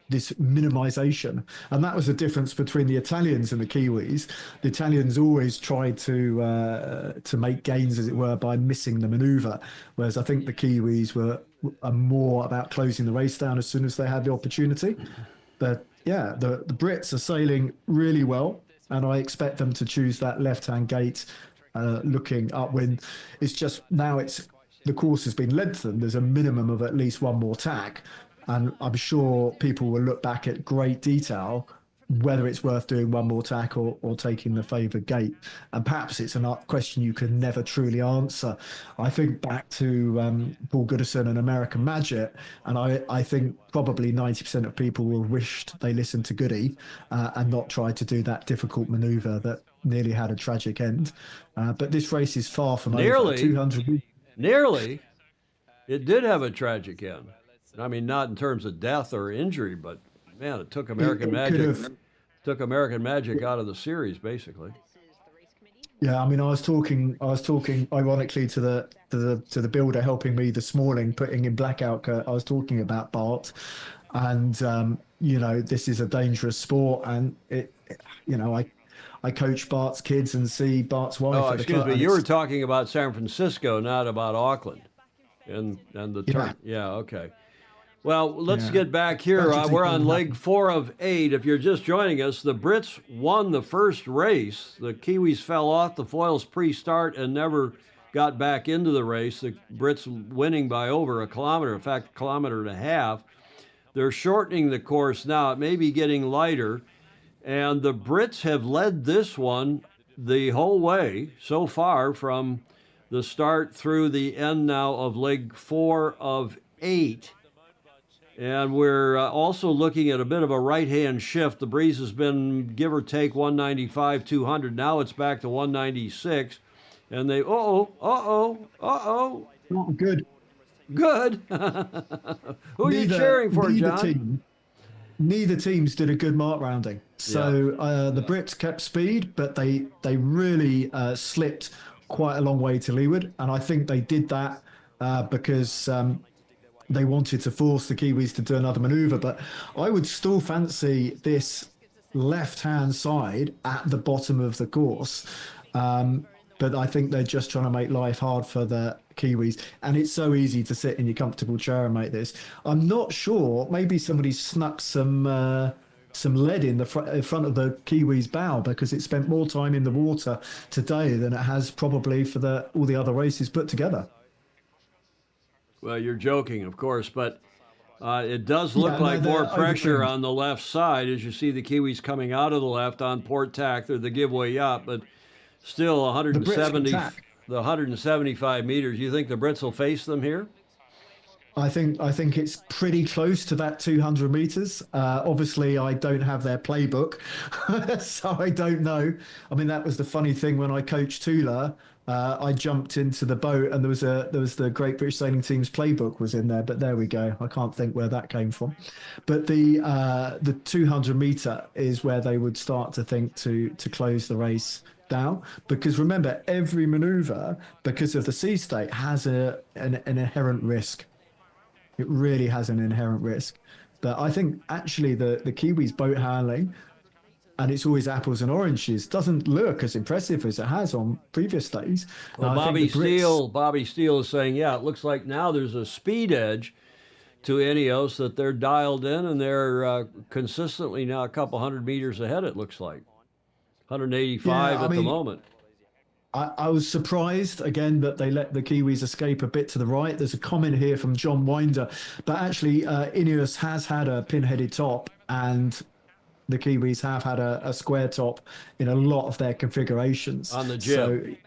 this minimization. And that was the difference between the Italians and the Kiwis. The Italians always tried to make gains, as it were, by missing the maneuver. Whereas I think the Kiwis are more about closing the race down as soon as they had the opportunity. But yeah, the Brits are sailing really well. And I expect them to choose that left-hand gate looking upwind. It's just now the course has been lengthened. There's a minimum of at least 1 more tack, and I'm sure people will look back at great detail whether it's worth doing 1 more tack or taking the favoured gate. And perhaps it's a question you can never truly answer. I think back to Paul Goodison and American Magic, and I think probably 90% of people will wish they listened to Goody and not tried to do that difficult manoeuvre that nearly had a tragic end. But this race is far from over. 200. Nearly. It did have a tragic end. I mean, not in terms of death or injury, but man, it took American Magic. Took American Magic out of the series, basically. Yeah, I mean, I was talking ironically to the builder helping me this morning, putting in blackout. I was talking about Bart, and you know, this is a dangerous sport, and you know, I coach Bart's kids and see Bart's wife Oh, at the excuse club. me. And You were talking about San Francisco, not about Auckland, and the yeah, turn. Yeah. Okay. Well, let's yeah. get back here. Tragedy We're can on leg happen. 4 of 8. If you're just joining us, the Brits won the first race. The Kiwis fell off the foils pre-start and never got back into the race. The Brits winning by over a kilometer, in fact, a kilometer and a half. They're shortening the course now. It may be getting lighter. And the Brits have led this one the whole way so far from the start through the end now of leg 4 of 8. And we're also looking at a bit of a right-hand shift. The breeze has been, give or take, 195, 200. Now it's back to 196. And they, Not good. good. Who are you cheering for, John? Neither teams did a good mark rounding. So the Brits kept speed, but they really slipped quite a long way to leeward. And I think they did that because they wanted to force the Kiwis to do another manoeuvre. But I would still fancy this left-hand side at the bottom of the course. But I think they're just trying to make life hard for the Kiwis. And it's so easy to sit in your comfortable chair and make this. I'm not sure. Maybe somebody snuck some lead in front of the Kiwis' bow, because it spent more time in the water today than it has probably for all the other races put together. Well, you're joking, of course, but it does look like more pressure on the left side as you see the Kiwis coming out of the left on port tack. They're the giveaway yacht, but still 175 meters. You think the Brits will face them here? I think it's pretty close to that 200 meters. Obviously, I don't have their playbook, so I don't know. I mean, that was the funny thing when I coached Tula. I jumped into the boat and there was the Great British Sailing Team's playbook was in there, but there we go. I can't think where that came from. But the 200 meter is where they would start to think to close the race down, because remember, every maneuver, because of the sea state, has an inherent risk. It really has an inherent risk. But I think actually the Kiwis boat handling, and it's always apples and oranges, doesn't look as impressive as it has on previous days. Well, Bobby Steele is saying, yeah, it looks like now there's a speed edge to Ineos, that they're dialed in and they're consistently now a couple hundred meters ahead, it looks like. 185 at the moment. I was surprised again that they let the Kiwis escape a bit to the right. There's a comment here from John Winder, but actually Ineos has had a pin-headed top, and the Kiwis have had a square top in a lot of their configurations. On the jib.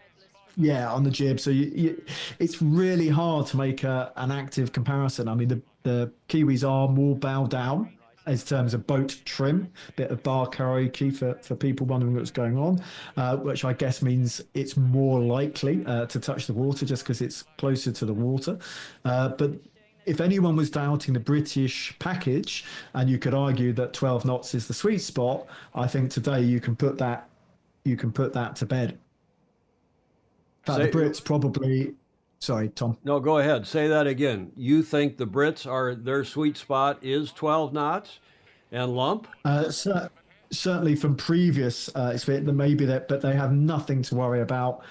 On the jib. So it's really hard to make an active comparison. I mean, the Kiwis are more bow down in terms of boat trim, bit of bar karaoke for people wondering what's going on, which I guess means it's more likely to touch the water just because it's closer to the water. But if anyone was doubting the British package, and you could argue that 12 knots is the sweet spot, I think today you can put that to bed. In fact, the Brits probably. Sorry, Tom. No, go ahead. Say that again. You think the Brits their sweet spot is 12 knots and lump? Certainly from previous experience, maybe that, but they have nothing to worry about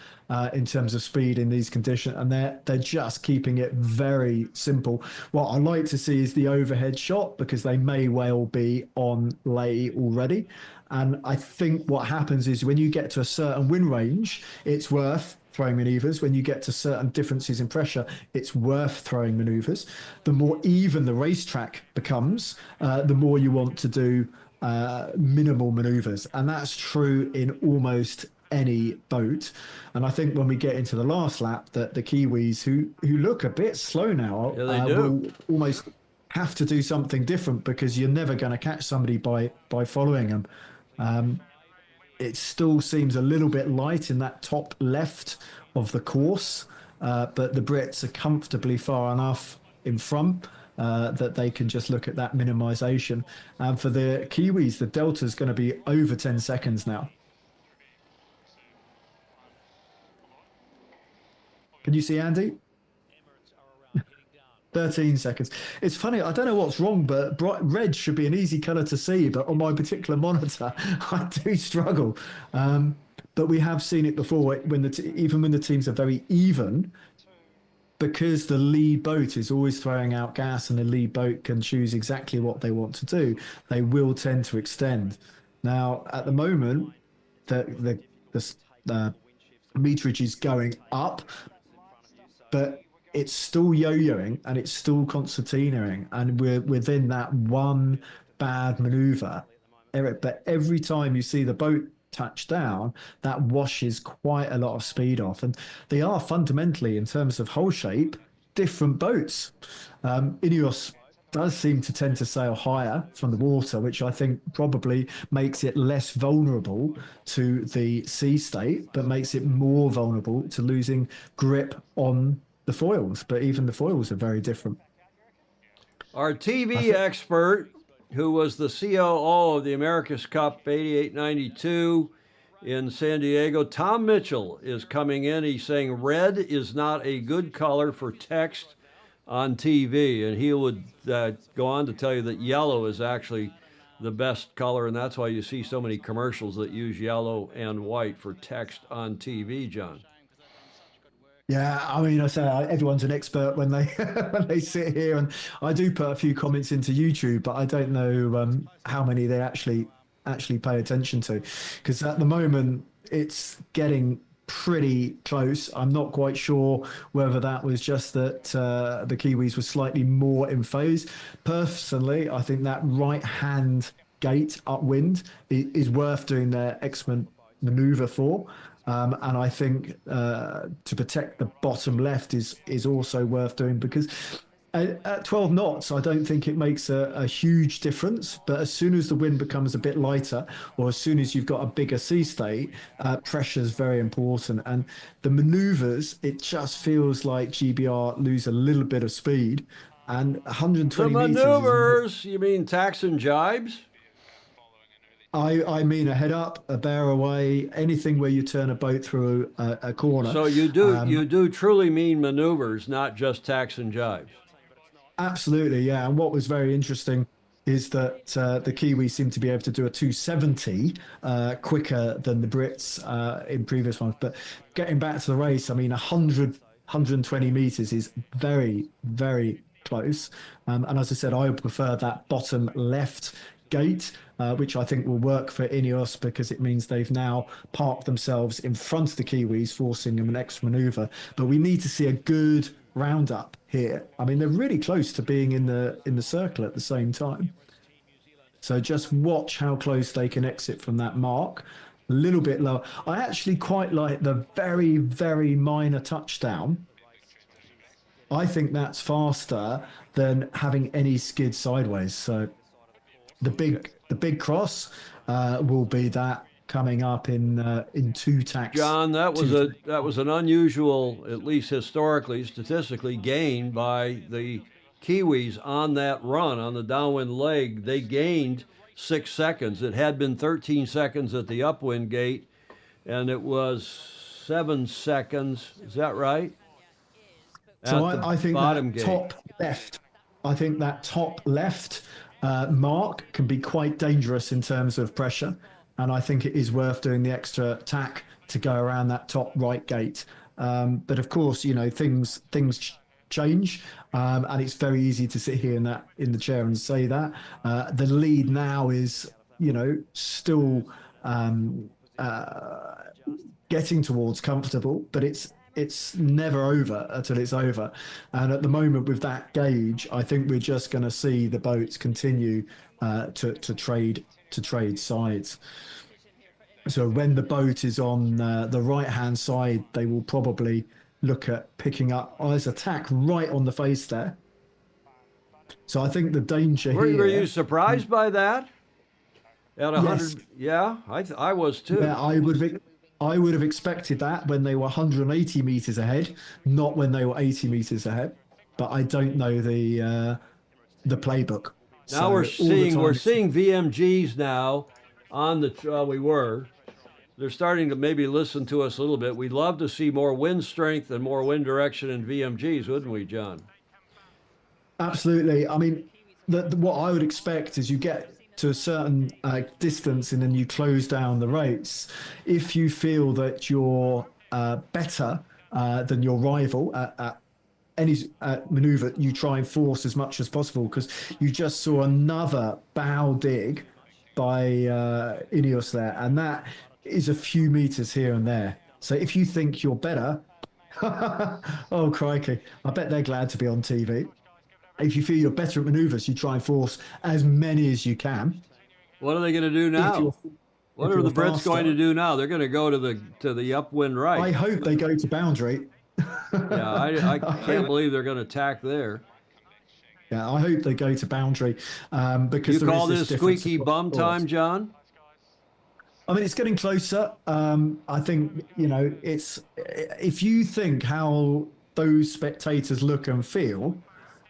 in terms of speed in these conditions, and they're just keeping it very simple. What I like to see is the overhead shot, because they may well be on lay already. And I think what happens is when you get to a certain wind range, it's worth throwing maneuvers. When you get to certain differences in pressure, it's worth throwing maneuvers. The more even the racetrack becomes, the more you want to do minimal maneuvers. And that's true in almost any boat. And I think when we get into the last lap, that the Kiwis, who look a bit slow now, will almost have to do something different, because you're never going to catch somebody by following them. It still seems a little bit light in that top left of the course, but the Brits are comfortably far enough in front that they can just look at that minimisation. And for the Kiwis, the delta is going to be over 10 seconds now. Can you see Andy? 13 seconds. It's funny, I don't know what's wrong, but bright red should be an easy color to see, but on my particular monitor, I do struggle. But we have seen it before when even when the teams are very even, because the lead boat is always throwing out gas and the lead boat can choose exactly what they want to do, they will tend to extend. Now, at the moment, the meterage is going up, but it's still yo-yoing and it's still concertinaing, and we're within that one bad maneuver, Eric. But every time you see the boat touch down, that washes quite a lot of speed off, and they are fundamentally, in terms of hull shape, different boats. Ineos does seem to tend to sail higher from the water, which I think probably makes it less vulnerable to the sea state, but makes it more vulnerable to losing grip on the foils. But even the foils are very different. Our TV expert, who was the COO of the America's Cup 88-92 in San Diego, Tom Mitchell, is coming in. He's saying red is not a good color for text on TV, and he would go on to tell you that yellow is actually the best color, and that's why you see so many commercials that use yellow and white for text on TV, John. Yeah, I mean, I say everyone's an expert when they when they sit here, and I do put a few comments into YouTube, but I don't know how many they actually pay attention to, because at the moment it's getting pretty close. I'm not quite sure whether that was just that the Kiwis were slightly more in phase. Personally, I think that right-hand gate upwind is worth doing their excellent maneuver for. And I think to protect the bottom left is also worth doing, because at 12 knots, I don't think it makes a huge difference. But as soon as the wind becomes a bit lighter, or as soon as you've got a bigger sea state, pressure is very important. And the maneuvers, it just feels like GBR lose a little bit of speed. And 120 the meters. Maneuvers, you mean tacks and jibes? I mean a head up, a bear away, anything where you turn a boat through a corner. So you do truly mean maneuvers, not just tacks and jibes. Absolutely, yeah. And what was very interesting is that the Kiwis seem to be able to do a 270 quicker than the Brits in previous ones. But getting back to the race, I mean, 120 meters is very, very close. And as I said, I would prefer that bottom left gate, which I think will work for Ineos, because it means they've now parked themselves in front of the Kiwis, forcing them an extra maneuver. But we need to see a good roundup here. I mean, they're really close to being in the circle at the same time. So just watch how close they can exit from that mark. A little bit lower. I actually quite like the very, very minor touchdown. I think that's faster than having any skid sideways. So the big cross will be that coming up in two tacks. John, that was an unusual, at least historically, statistically, gain by the Kiwis on that run on the downwind leg. They gained 6 seconds. It had been 13 seconds at the upwind gate, and it was 7 seconds. Is that right? So I think that gate. top left. I think that top left mark can be quite dangerous in terms of pressure, and I think it is worth doing the extra tack to go around that top right gate. But of course, you know, things change, and it's very easy to sit here in the chair and say that. The lead now is, you know, still getting towards comfortable, but it's never over until it's over. And at the moment with that gauge, I think we're just going to see the boats continue to trade sides. So when the boat is on the right-hand side, they will probably look at picking up Eyes attack right on the face there. So I think the danger here... Were you surprised by that? At 100? Yes. Yeah, I was too. Yeah, I would have expected that when they were 180 meters ahead, not when they were 80 meters ahead. But I don't know the playbook. Now So we're all the time- seeing VMGs now on the They're starting to maybe listen to us a little bit. We'd love to see more wind strength and more wind direction in VMGs, wouldn't we, John? Absolutely. I mean, what I would expect is you get to a certain distance and then you close down the race. If you feel that you're better than your rival at any maneuver, you try and force as much as possible because you just saw another bow dig by Ineos there, and that is a few meters here and there. So if you think you're better, oh crikey, I bet they're glad to be on TV. If you feel you're better at maneuvers, you try and force as many as you can. What are they going to do If now? you're What if are you're the Brits going to faster, do now? They're going to go to the upwind right. I hope they go to boundary. Yeah, I can't believe they're going to attack there. Yeah, I hope they go to boundary because You there call is this difference squeaky across bum the course. time, John? I mean, it's getting closer. I think, it's if you think how those spectators look and feel,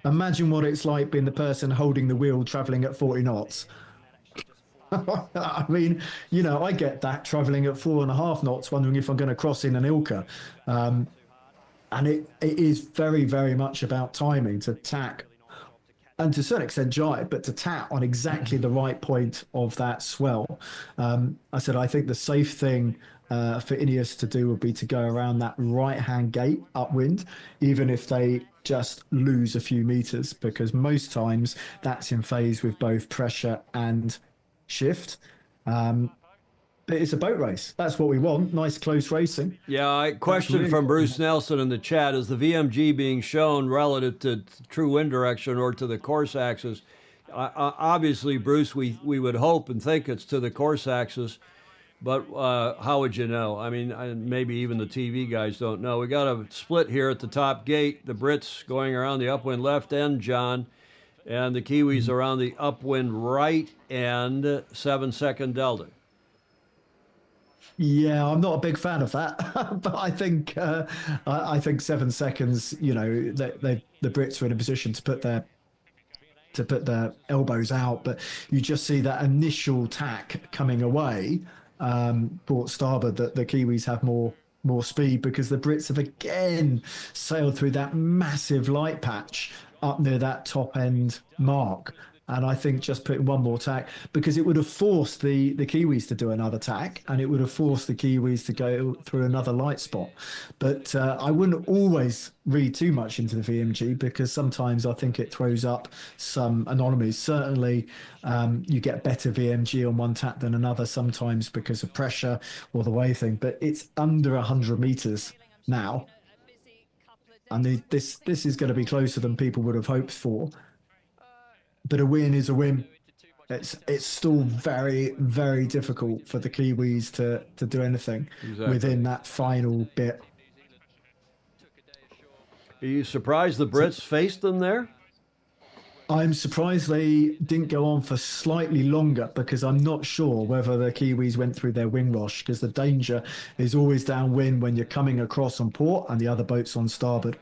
imagine what it's like being the person holding the wheel traveling at 40 knots. I mean, I get that traveling at 4.5 knots, wondering if I'm going to cross in an Ilka. And it is very, very much about timing to tack and to a certain extent jibe, but to tap on exactly the right point of that swell. I think the safe thing for Ineos to do would be to go around that right-hand gate upwind, even if they just lose a few meters, because most times that's in phase with both pressure and shift. But it's a boat race. That's what we want. Nice, close racing. Yeah, question really from Bruce Nelson in the chat. Is the VMG being shown relative to true wind direction or to the course axis? Obviously, Bruce, we would hope and think it's to the course axis, but how would you know? I mean, maybe even the TV guys don't know. We got a split here at the top gate. The Brits going around the upwind left end, John, and the Kiwis around the upwind right end, 7-second delta. Yeah, I'm not a big fan of that, but I think 7 seconds. The Brits are in a position to put their elbows out, but you just see that initial tack coming away, port starboard, that the Kiwis have more speed because the Brits have again sailed through that massive light patch up near that top end mark. And I think just putting one more tack, because it would have forced the Kiwis to do another tack, and it would have forced the Kiwis to go through another light spot. But I wouldn't always read too much into the VMG, because sometimes I think it throws up some anomalies. Certainly, you get better VMG on one tack than another sometimes because of pressure or the way thing. But it's under 100 meters now. And this is going to be closer than people would have hoped for. But a win is a win. It's still very, very difficult for the Kiwis to do anything within that final bit. Are you surprised the Brits faced them there? I'm surprised they didn't go on for slightly longer, because I'm not sure whether the Kiwis went through their wing wash, because the danger is always downwind when you're coming across on port and the other boat's on starboard.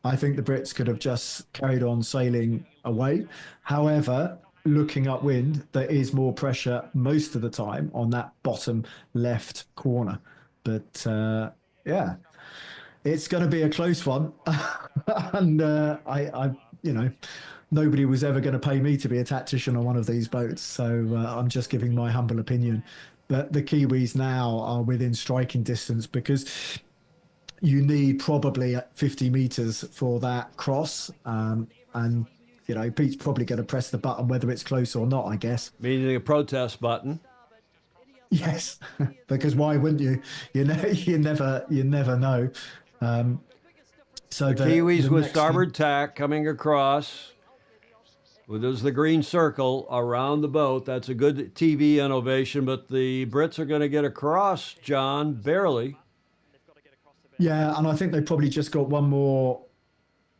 I think the Brits could have just carried on sailing away. However, looking upwind, there is more pressure most of the time on that bottom left corner. But yeah, it's going to be a close one. And nobody was ever going to pay me to be a tactician on one of these boats. So I'm just giving my humble opinion. But the Kiwis now are within striking distance, because you need probably 50 meters for that cross. And, Pete's probably going to press the button, whether it's close or not, I guess. Meaning a protest button. Yes, because why wouldn't you? You never know. So the Kiwis with starboard tack coming across. Well, there's the green circle around the boat. That's a good TV innovation, but the Brits are going to get across, John, barely. Yeah, and I think they probably just got one more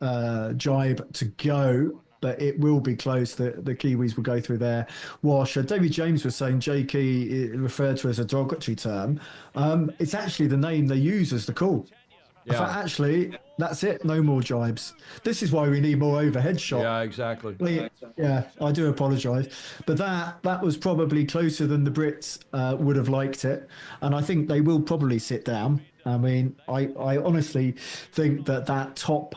jibe to go, but it will be close. The Kiwis will go through their wash. David James was saying Jakey referred to as a derogatory term. It's actually the name they use as the call. Yeah. Actually, that's it. No more jibes. This is why we need more overhead shot. Yeah, exactly. Yeah, I do apologise. But that was probably closer than the Brits would have liked it. And I think they will probably sit down. I mean, I honestly think that top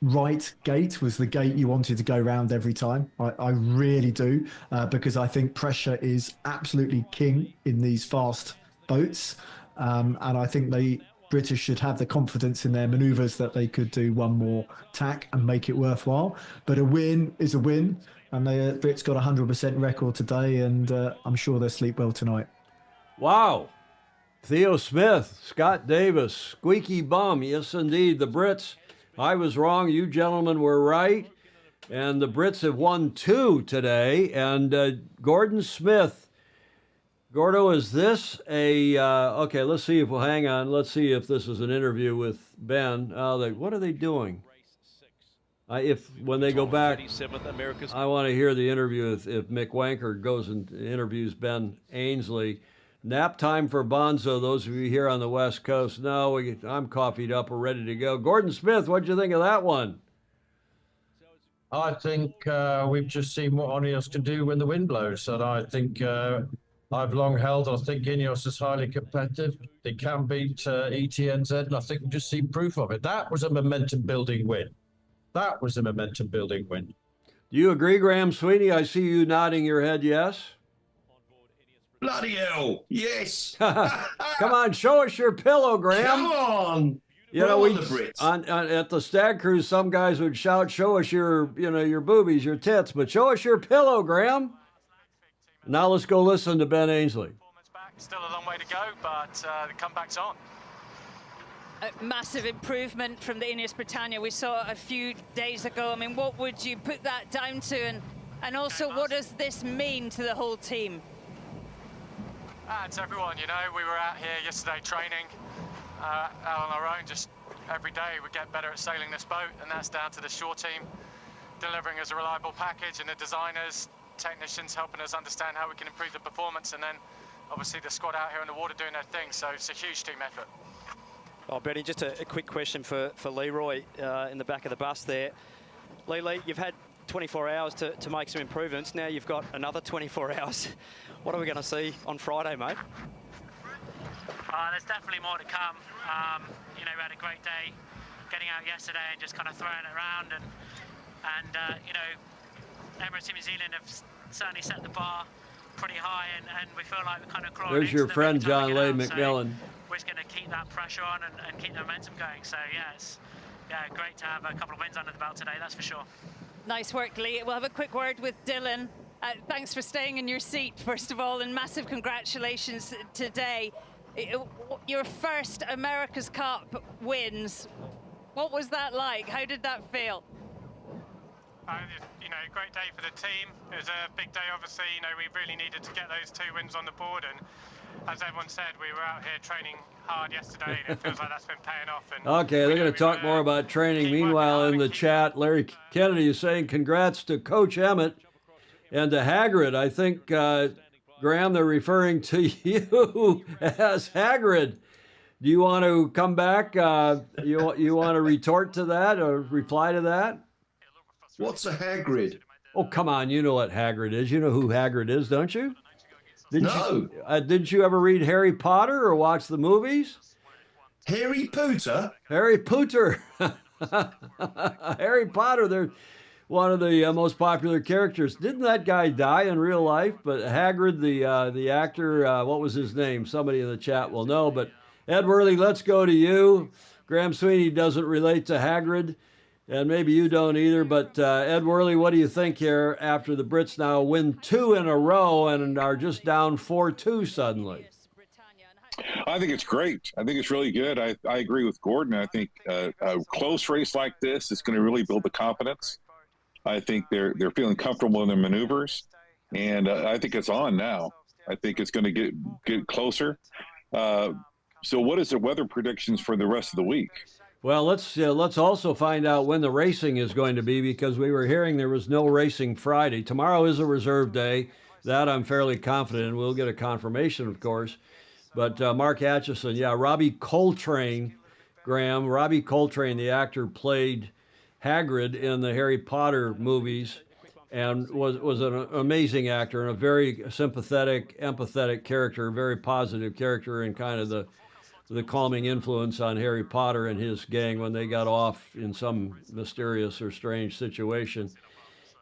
right gate was the gate you wanted to go round every time. I really do, because I think pressure is absolutely king in these fast boats. And I think the British should have the confidence in their manoeuvres that they could do one more tack and make it worthwhile. But a win is a win. And the Brits got a 100% record today, and I'm sure they'll sleep well tonight. Wow. Theo Smith, Scott Davis, squeaky bum. Yes, indeed. The Brits, I was wrong. You gentlemen were right. And the Brits have won 2 today. And Gordon Smith, Gordo, is this a, okay, let's see if we'll hang on. Let's see if this is an interview with Ben. What are they doing? When they go back, I want to hear the interview if Mick Wanker goes and interviews Ben Ainsley. Nap time for Bonzo, those of you here on the West Coast. No, I'm coffeeed up. We're ready to go. Gordon Smith, what'd you think of that one? I think we've just seen what Ineos can do when the wind blows. And I think I've long held, I think Ineos is highly competitive. They can beat ETNZ, and I think we've just seen proof of it. That was a momentum-building win. That was a momentum-building win. Do you agree, Graham Sweeney? I see you nodding your head yes. Bloody hell! Yes. Come on, show us your pillow, Graham. Come on. You know, at the stag cruise, some guys would shout, "Show us your boobies, your tits," but show us your pillow, Graham. Now let's go listen to Ben Ainsley. Still a long way to go, but the comeback's on. A massive improvement from the Ineos Britannia we saw a few days ago. I mean, what would you put that down to, and also what does this mean to the whole team? It's everyone, you know. We were out here yesterday training out on our own. Just every day we get better at sailing this boat, and that's down to the shore team delivering us a reliable package, and the designers, technicians helping us understand how we can improve the performance, and then obviously the squad out here in the water doing their thing. So it's a huge team effort. Oh, Benny, just a quick question for Leroy in the back of the bus there. Lee, you've had 24 hours to make some improvements. Now you've got another 24 hours. What are we going to see on Friday, mate? There's definitely more to come. You know, we had a great day getting out yesterday and just kind of throwing it around. And you know, Emirates in New Zealand have certainly set the bar pretty high, and we feel like we're kind of crawling. There's your friend John Leigh McMillan. So we're just going to keep that pressure on and keep the momentum going. So yeah, it's great to have a couple of wins under the belt today, that's for sure. Nice work, Lee. We'll have a quick word with Dylan. Thanks for staying in your seat, first of all, and massive congratulations today. Your first America's Cup wins. What was that like? How did that feel? You know, great day for the team. It was a big day, obviously. You know, we really needed to get those 2 wins on the board, and as everyone said, we were out here training hard yesterday, and it feels like that's been paying off. And okay, they're going to talk more about training. Meanwhile, in the chat, Larry Kennedy is saying congrats to Coach Emmett and to Hagrid. I think, Graham, they're referring to you as Hagrid. Do you want to come back? You want to retort to that or reply to that? What's a Hagrid? Oh, come on. You know what Hagrid is. You know who Hagrid is, don't you? No. Didn't you ever read Harry Potter or watch the movies? Harry Potter? Harry Potter. Harry Potter, they're one of the most popular characters. Didn't that guy die in real life? But Hagrid, the actor, what was his name? Somebody in the chat will know. But Ed Worley, let's go to you. Graham Sweeney doesn't relate to Hagrid, and maybe you don't either. But Ed Worley, what do you think here after the Brits now win 2 in a row and are just down 4-2 suddenly? I think it's great. I think it's really good. I agree with Gordon. I think a close race like this is going to really build the confidence. I think they're feeling comfortable in their maneuvers, and I think it's on now. I think it's going to get closer. So what is the weather predictions for the rest of the week? Well, let's also find out when the racing is going to be, because we were hearing there was no racing Friday. Tomorrow is a reserve day. That I'm fairly confident in. We'll get a confirmation, of course. But Mark Atchison, Robbie Coltrane, Graham. Robbie Coltrane, the actor, played Hagrid in the Harry Potter movies and was an amazing actor and a very sympathetic, empathetic character, very positive character in kind of the the calming influence on Harry Potter and his gang when they got off in some mysterious or strange situation.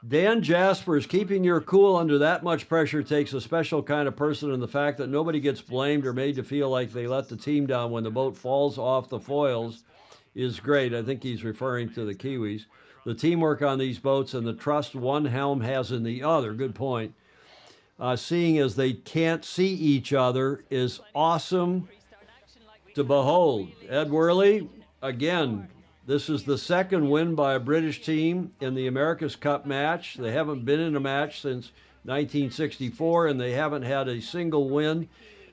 Dan Jaspers, keeping your cool under that much pressure takes a special kind of person, and the fact that nobody gets blamed or made to feel like they let the team down when the boat falls off the foils is great. I think he's referring to the Kiwis. The teamwork on these boats and the trust one helm has in the other, good point, seeing as they can't see each other is awesome to behold. Ed Worley, again, this is the second win by a British team in the America's Cup match. They haven't been in a match since 1964, and they haven't had a single win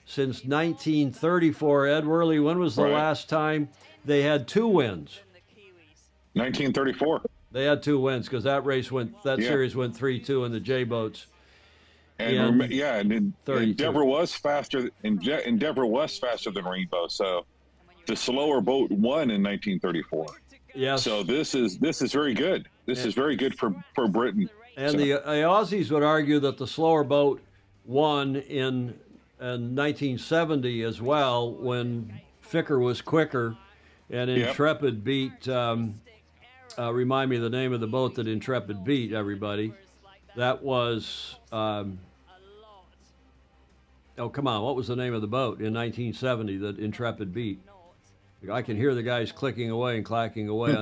since 1934. Ed Worley, when was the last time they had 2 wins? 1934. They had 2 wins because that series went 3-2 in the J boats. And Endeavor was faster. Endeavor was faster than Rainbow, so the slower boat won in 1934. Yes. So this is very good. This is very good for Britain. And the Aussies would argue that the slower boat won in 1970 as well, when Ficker was quicker, and Intrepid beat. Remind me of the name of the boat that Intrepid beat, everybody. That was. Come on! What was the name of the boat in 1970 that Intrepid beat? I can hear the guys clicking away and clacking away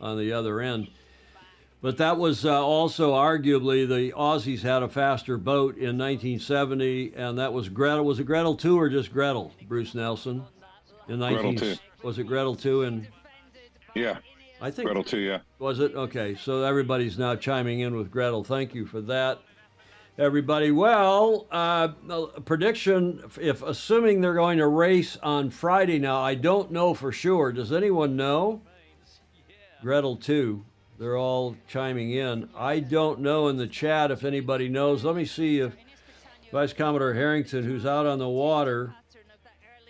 on the other end. But that was also arguably the Aussies had a faster boat in 1970, and that was Gretel. Was it Gretel 2 or just Gretel, Bruce Nelson? Gretel 2. Was it Gretel 2? Yeah. I think Gretel 2, yeah. Was it? Okay, so everybody's now chiming in with Gretel. Thank you for that, everybody. Well, a prediction, if assuming they're going to race on Friday now, I don't know for sure. Does anyone know? Gretel 2. They're all chiming in. I don't know in the chat if anybody knows. Let me see if Vice Commodore Harrington, who's out on the water.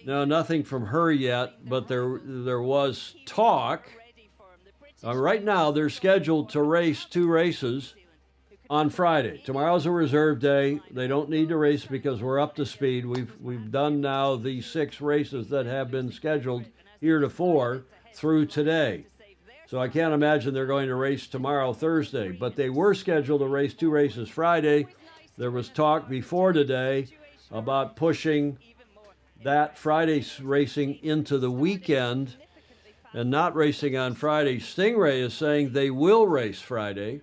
No, nothing from her yet, but there was talk. Right now, they're scheduled to race 2 races on Friday. Tomorrow's a reserve day. They don't need to race because we're up to speed. We've done now the 6 races that have been scheduled heretofore through today. So I can't imagine they're going to race tomorrow, Thursday. But they were scheduled to race 2 races Friday. There was talk before today about pushing that Friday's racing into the weekend and not racing on Friday. Stingray is saying they will race Friday.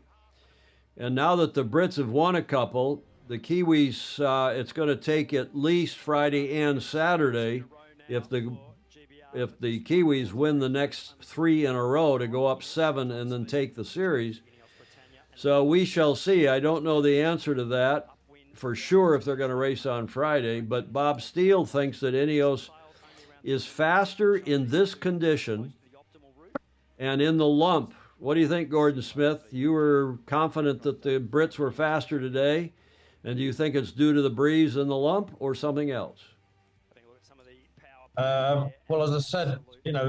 And now that the Brits have won a couple, the Kiwis, it's going to take at least Friday and Saturday if the Kiwis win the next 3 in a row to go up 7 and then take the series. So we shall see. I don't know the answer to that for sure if they're going to race on Friday, but Bob Steele thinks that Ineos is faster in this condition and in the lump. What do you think, Gordon Smith? You were confident that the Brits were faster today, and do you think it's due to the breeze and the lump or something else? Well, as I said,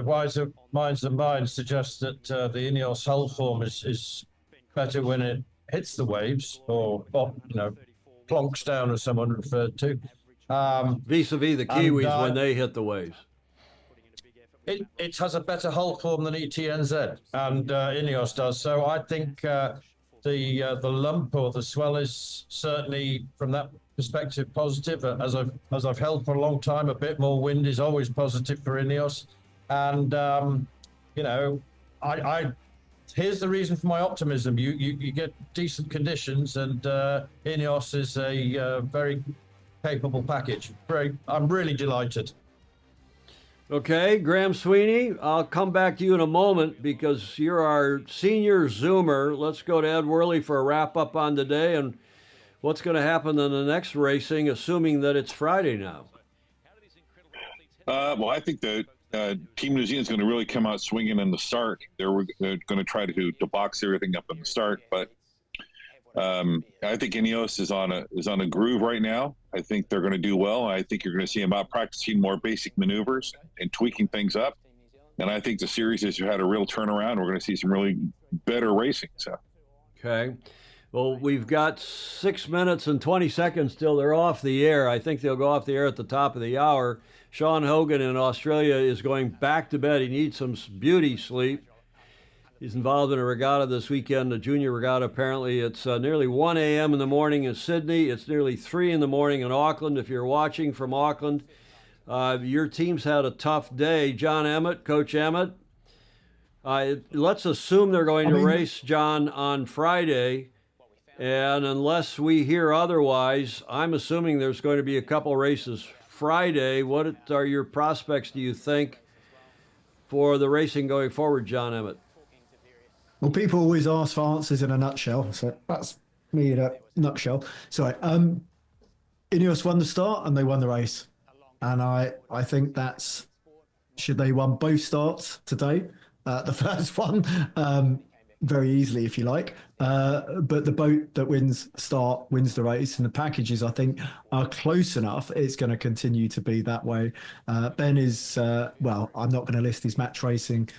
wiser minds than mine suggest that the Ineos hull form is better when it hits the waves or plonks down, as someone referred to. Vis-a-vis the Kiwis when they hit the waves. It has a better hull form than ETNZ, and Ineos does. So I think the lump or the swell is certainly, from that perspective, positive. As I've held for a long time, a bit more wind is always positive for Ineos. And here's the reason for my optimism. You get decent conditions, and Ineos is a very capable package. I'm really delighted. Okay, Graham Sweeney, I'll come back to you in a moment because you're our senior Zoomer. Let's go to Ed Worley for a wrap-up on today and what's going to happen in the next racing, assuming that it's Friday now. Well, I think that Team New Zealand's going to really come out swinging in the start. They're going to try to box everything up in the start, but I think Ineos is on a groove right now. I think they're going to do well. I think you're going to see them out practicing more basic maneuvers and tweaking things up. And I think the series has had a real turnaround. We're going to see some really better racing. So, okay. Well, we've got 6 minutes and 20 seconds till they're off the air. I think they'll go off the air at the top of the hour. Sean Hogan in Australia is going back to bed. He needs some beauty sleep. He's involved in a regatta this weekend, a junior regatta. Apparently, it's nearly 1 a.m. in the morning in Sydney. It's nearly 3 in the morning in Auckland. If you're watching from Auckland, your team's had a tough day. John Emmett, Coach Emmett, let's assume they're going to race, John, on Friday. And unless we hear otherwise, I'm assuming there's going to be a couple races Friday. What are your prospects, do you think, for the racing going forward, John Emmett? Well, people always ask for answers in a nutshell, so that's me in a nutshell. Sorry. Ineos won the start and they won the race. And I think that's, should they won both starts today? The first one, very easily, if you like. But the boat that wins start wins the race, and the packages, I think, are close enough. It's going to continue to be that way. Ben is, well, I'm not going to list his match racing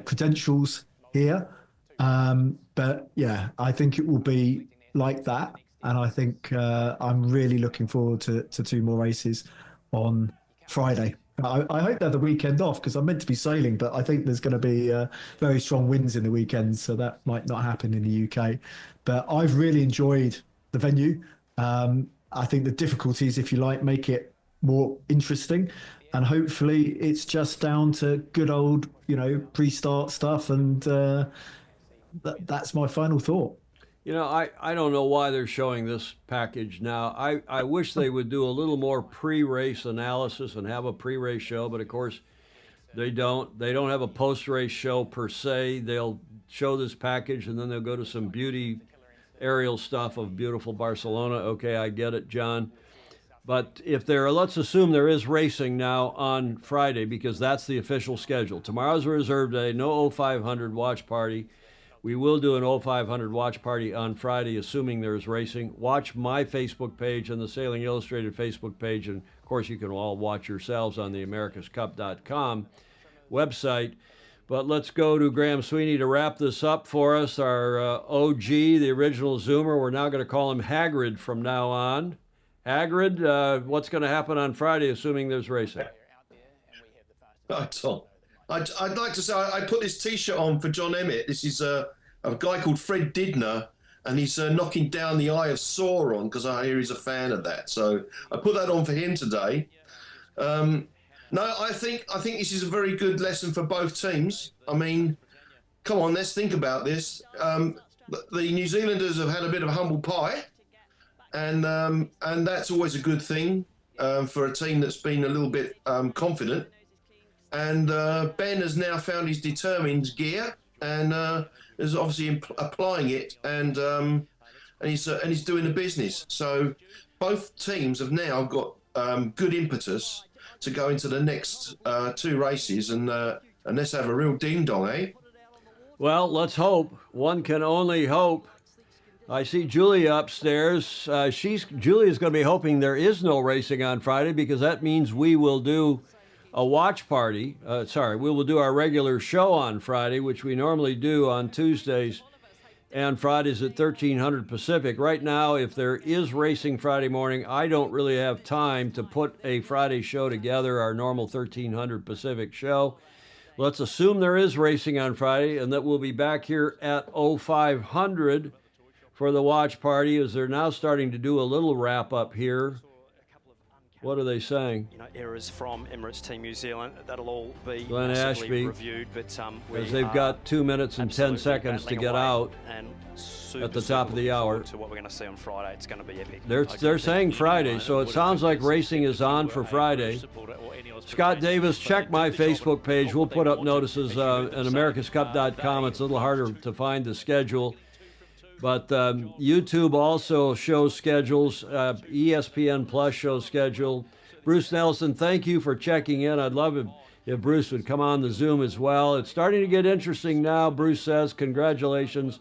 credentials here. But yeah, I think it will be like that. And I think I'm really looking forward to 2 more races on Friday. I hope they have the weekend off because I'm meant to be sailing, but I think there's going to be very strong winds in the weekend, so that might not happen in the UK. But I've really enjoyed the venue. I think the difficulties, if you like, make it more interesting. And hopefully it's just down to good old, pre-start stuff. And that's my final thought. I don't know why they're showing this package now. I wish they would do a little more pre-race analysis and have a pre-race show, but of course they don't. They don't have a post-race show per se. They'll show this package and then they'll go to some beauty aerial stuff of beautiful Barcelona. Okay, I get it, John. But if let's assume there is racing now on Friday because that's the official schedule. Tomorrow's a reserve day, no 0500 watch party. We will do an 0500 watch party on Friday, assuming there's racing. Watch my Facebook page and the Sailing Illustrated Facebook page. And, of course, you can all watch yourselves on the americascup.com website. But let's go to Graham Sweeney to wrap this up for us. Our OG, the original Zoomer, we're now going to call him Hagrid from now on. Hagrid, what's going to happen on Friday, assuming there's racing? Hi, Tom. I'd like to say I put this T-shirt on for John Emmett. This is a guy called Fred Didner, and he's knocking down the Eye of Sauron because I hear he's a fan of that. So I put that on for him today. No, I think this is a very good lesson for both teams. I mean, come on, let's think about this. The New Zealanders have had a bit of a humble pie, and that's always a good thing for a team that's been a little bit confident. And Ben has now found his determined gear and is obviously applying it, and he's doing the business. So both teams have now got good impetus to go into the next 2 races, and let's have a real ding dong, eh? Well, let's hope. One can only hope. I see Julia upstairs. Julia's going to be hoping there is no racing on Friday because that means we will do a watch party. We will do our regular show on Friday, which we normally do on Tuesdays and Fridays at 1300 Pacific. Right now, if there is racing Friday morning, I don't really have time to put a Friday show together, our normal 1300 Pacific show. Let's assume there is racing on Friday and that we'll be back here at 0500 for the watch party, as they're now starting to do a little wrap up here. What are they saying? Errors from Emirates Team New Zealand, that'll all be Glenn Ashby reviewed. But as they've got 2 minutes and 10 seconds to get out at the top of the hour. To what we're going to see on Friday, it's going to be epic. They're saying Friday, so it sounds like racing is on for Friday. Scott Davis, check my Facebook page. We'll put up notices at americascup.com. It's a little harder to find the schedule. But YouTube also shows schedules. ESPN Plus shows schedule. Bruce Nelson, thank you for checking in. I'd love it if Bruce would come on the Zoom as well. It's starting to get interesting now, Bruce says. Congratulations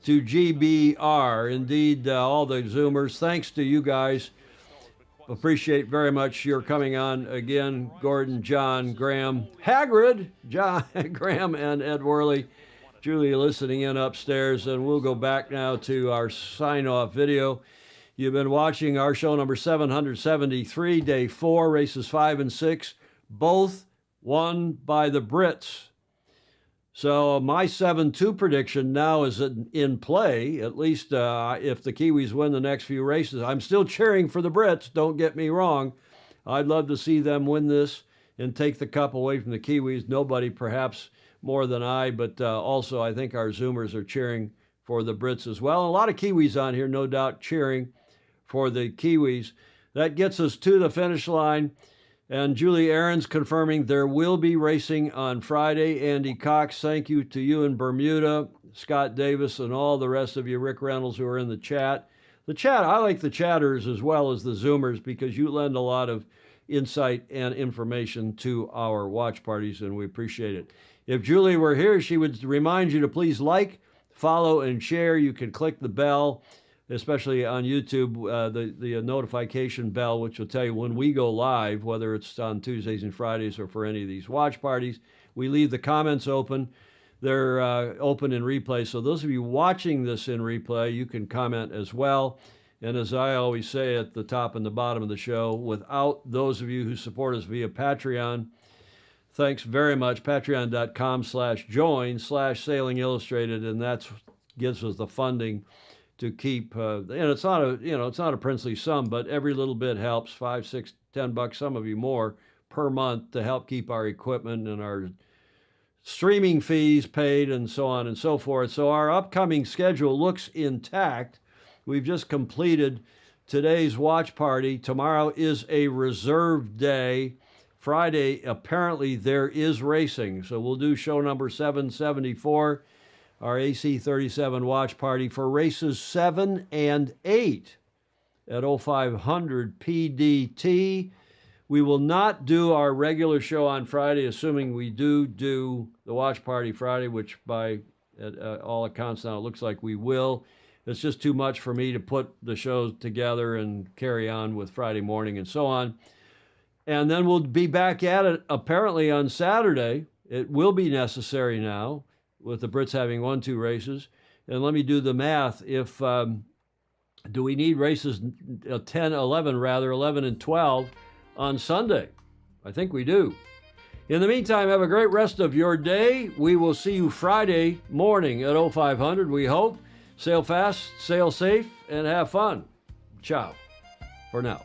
to GBR. Indeed, all the Zoomers. Thanks to you guys. Appreciate very much your coming on again. Gordon, John, Graham, Hagrid, John, Graham, and Ed Worley. Julia listening in upstairs, and we'll go back now to our sign-off video. You've been watching our show number 773, day 4, races 5 and 6. both won by the Brits. So my 7-2 prediction now is in play, at least if the Kiwis win the next few races. I'm still cheering for the Brits, don't get me wrong. I'd love to see them win this and take the cup away from the Kiwis. Nobody perhaps more than I, but also I think our Zoomers are cheering for the Brits as well. And a lot of Kiwis on here, no doubt, cheering for the Kiwis. That gets us to the finish line. And Julie Aaron's confirming there will be racing on Friday. Andy Cox, thank you to you in Bermuda, Scott Davis, and all the rest of you, Rick Reynolds, who are in the chat. The chat, I like the chatters as well as the Zoomers because you lend a lot of insight and information to our watch parties, and we appreciate it. If Julie were here, she would remind you to please like, follow, and share. You can click the bell, especially on YouTube, the notification bell, which will tell you when we go live, whether it's on Tuesdays and Fridays or for any of these watch parties. We leave the comments open. They're open in replay. So those of you watching this in replay, you can comment as well. And as I always say at the top and the bottom of the show, without those of you who support us via Patreon, thanks very much. Patreon.com/join/Sailing Illustrated, and that gives us the funding to keep. And it's not a princely sum, but every little bit helps. $5, $6, $10, some of you more per month to help keep our equipment and our streaming fees paid, and so on and so forth. So our upcoming schedule looks intact. We've just completed today's watch party. Tomorrow is a reserve day. Friday, apparently there is racing. So we'll do show number 774, our AC37 watch party for races 7 and 8 at 0500 PDT. We will not do our regular show on Friday, assuming we do the watch party Friday, which by all accounts now it looks like we will. It's just too much for me to put the shows together and carry on with Friday morning and so on. And then we'll be back at it apparently on Saturday. It will be necessary now with the Brits having won 2 races. And let me do the math. If do we need races 11 and 12 on Sunday? I think we do. In the meantime, have a great rest of your day. We will see you Friday morning at 0500, we hope. Sail fast, sail safe, and have fun. Ciao for now.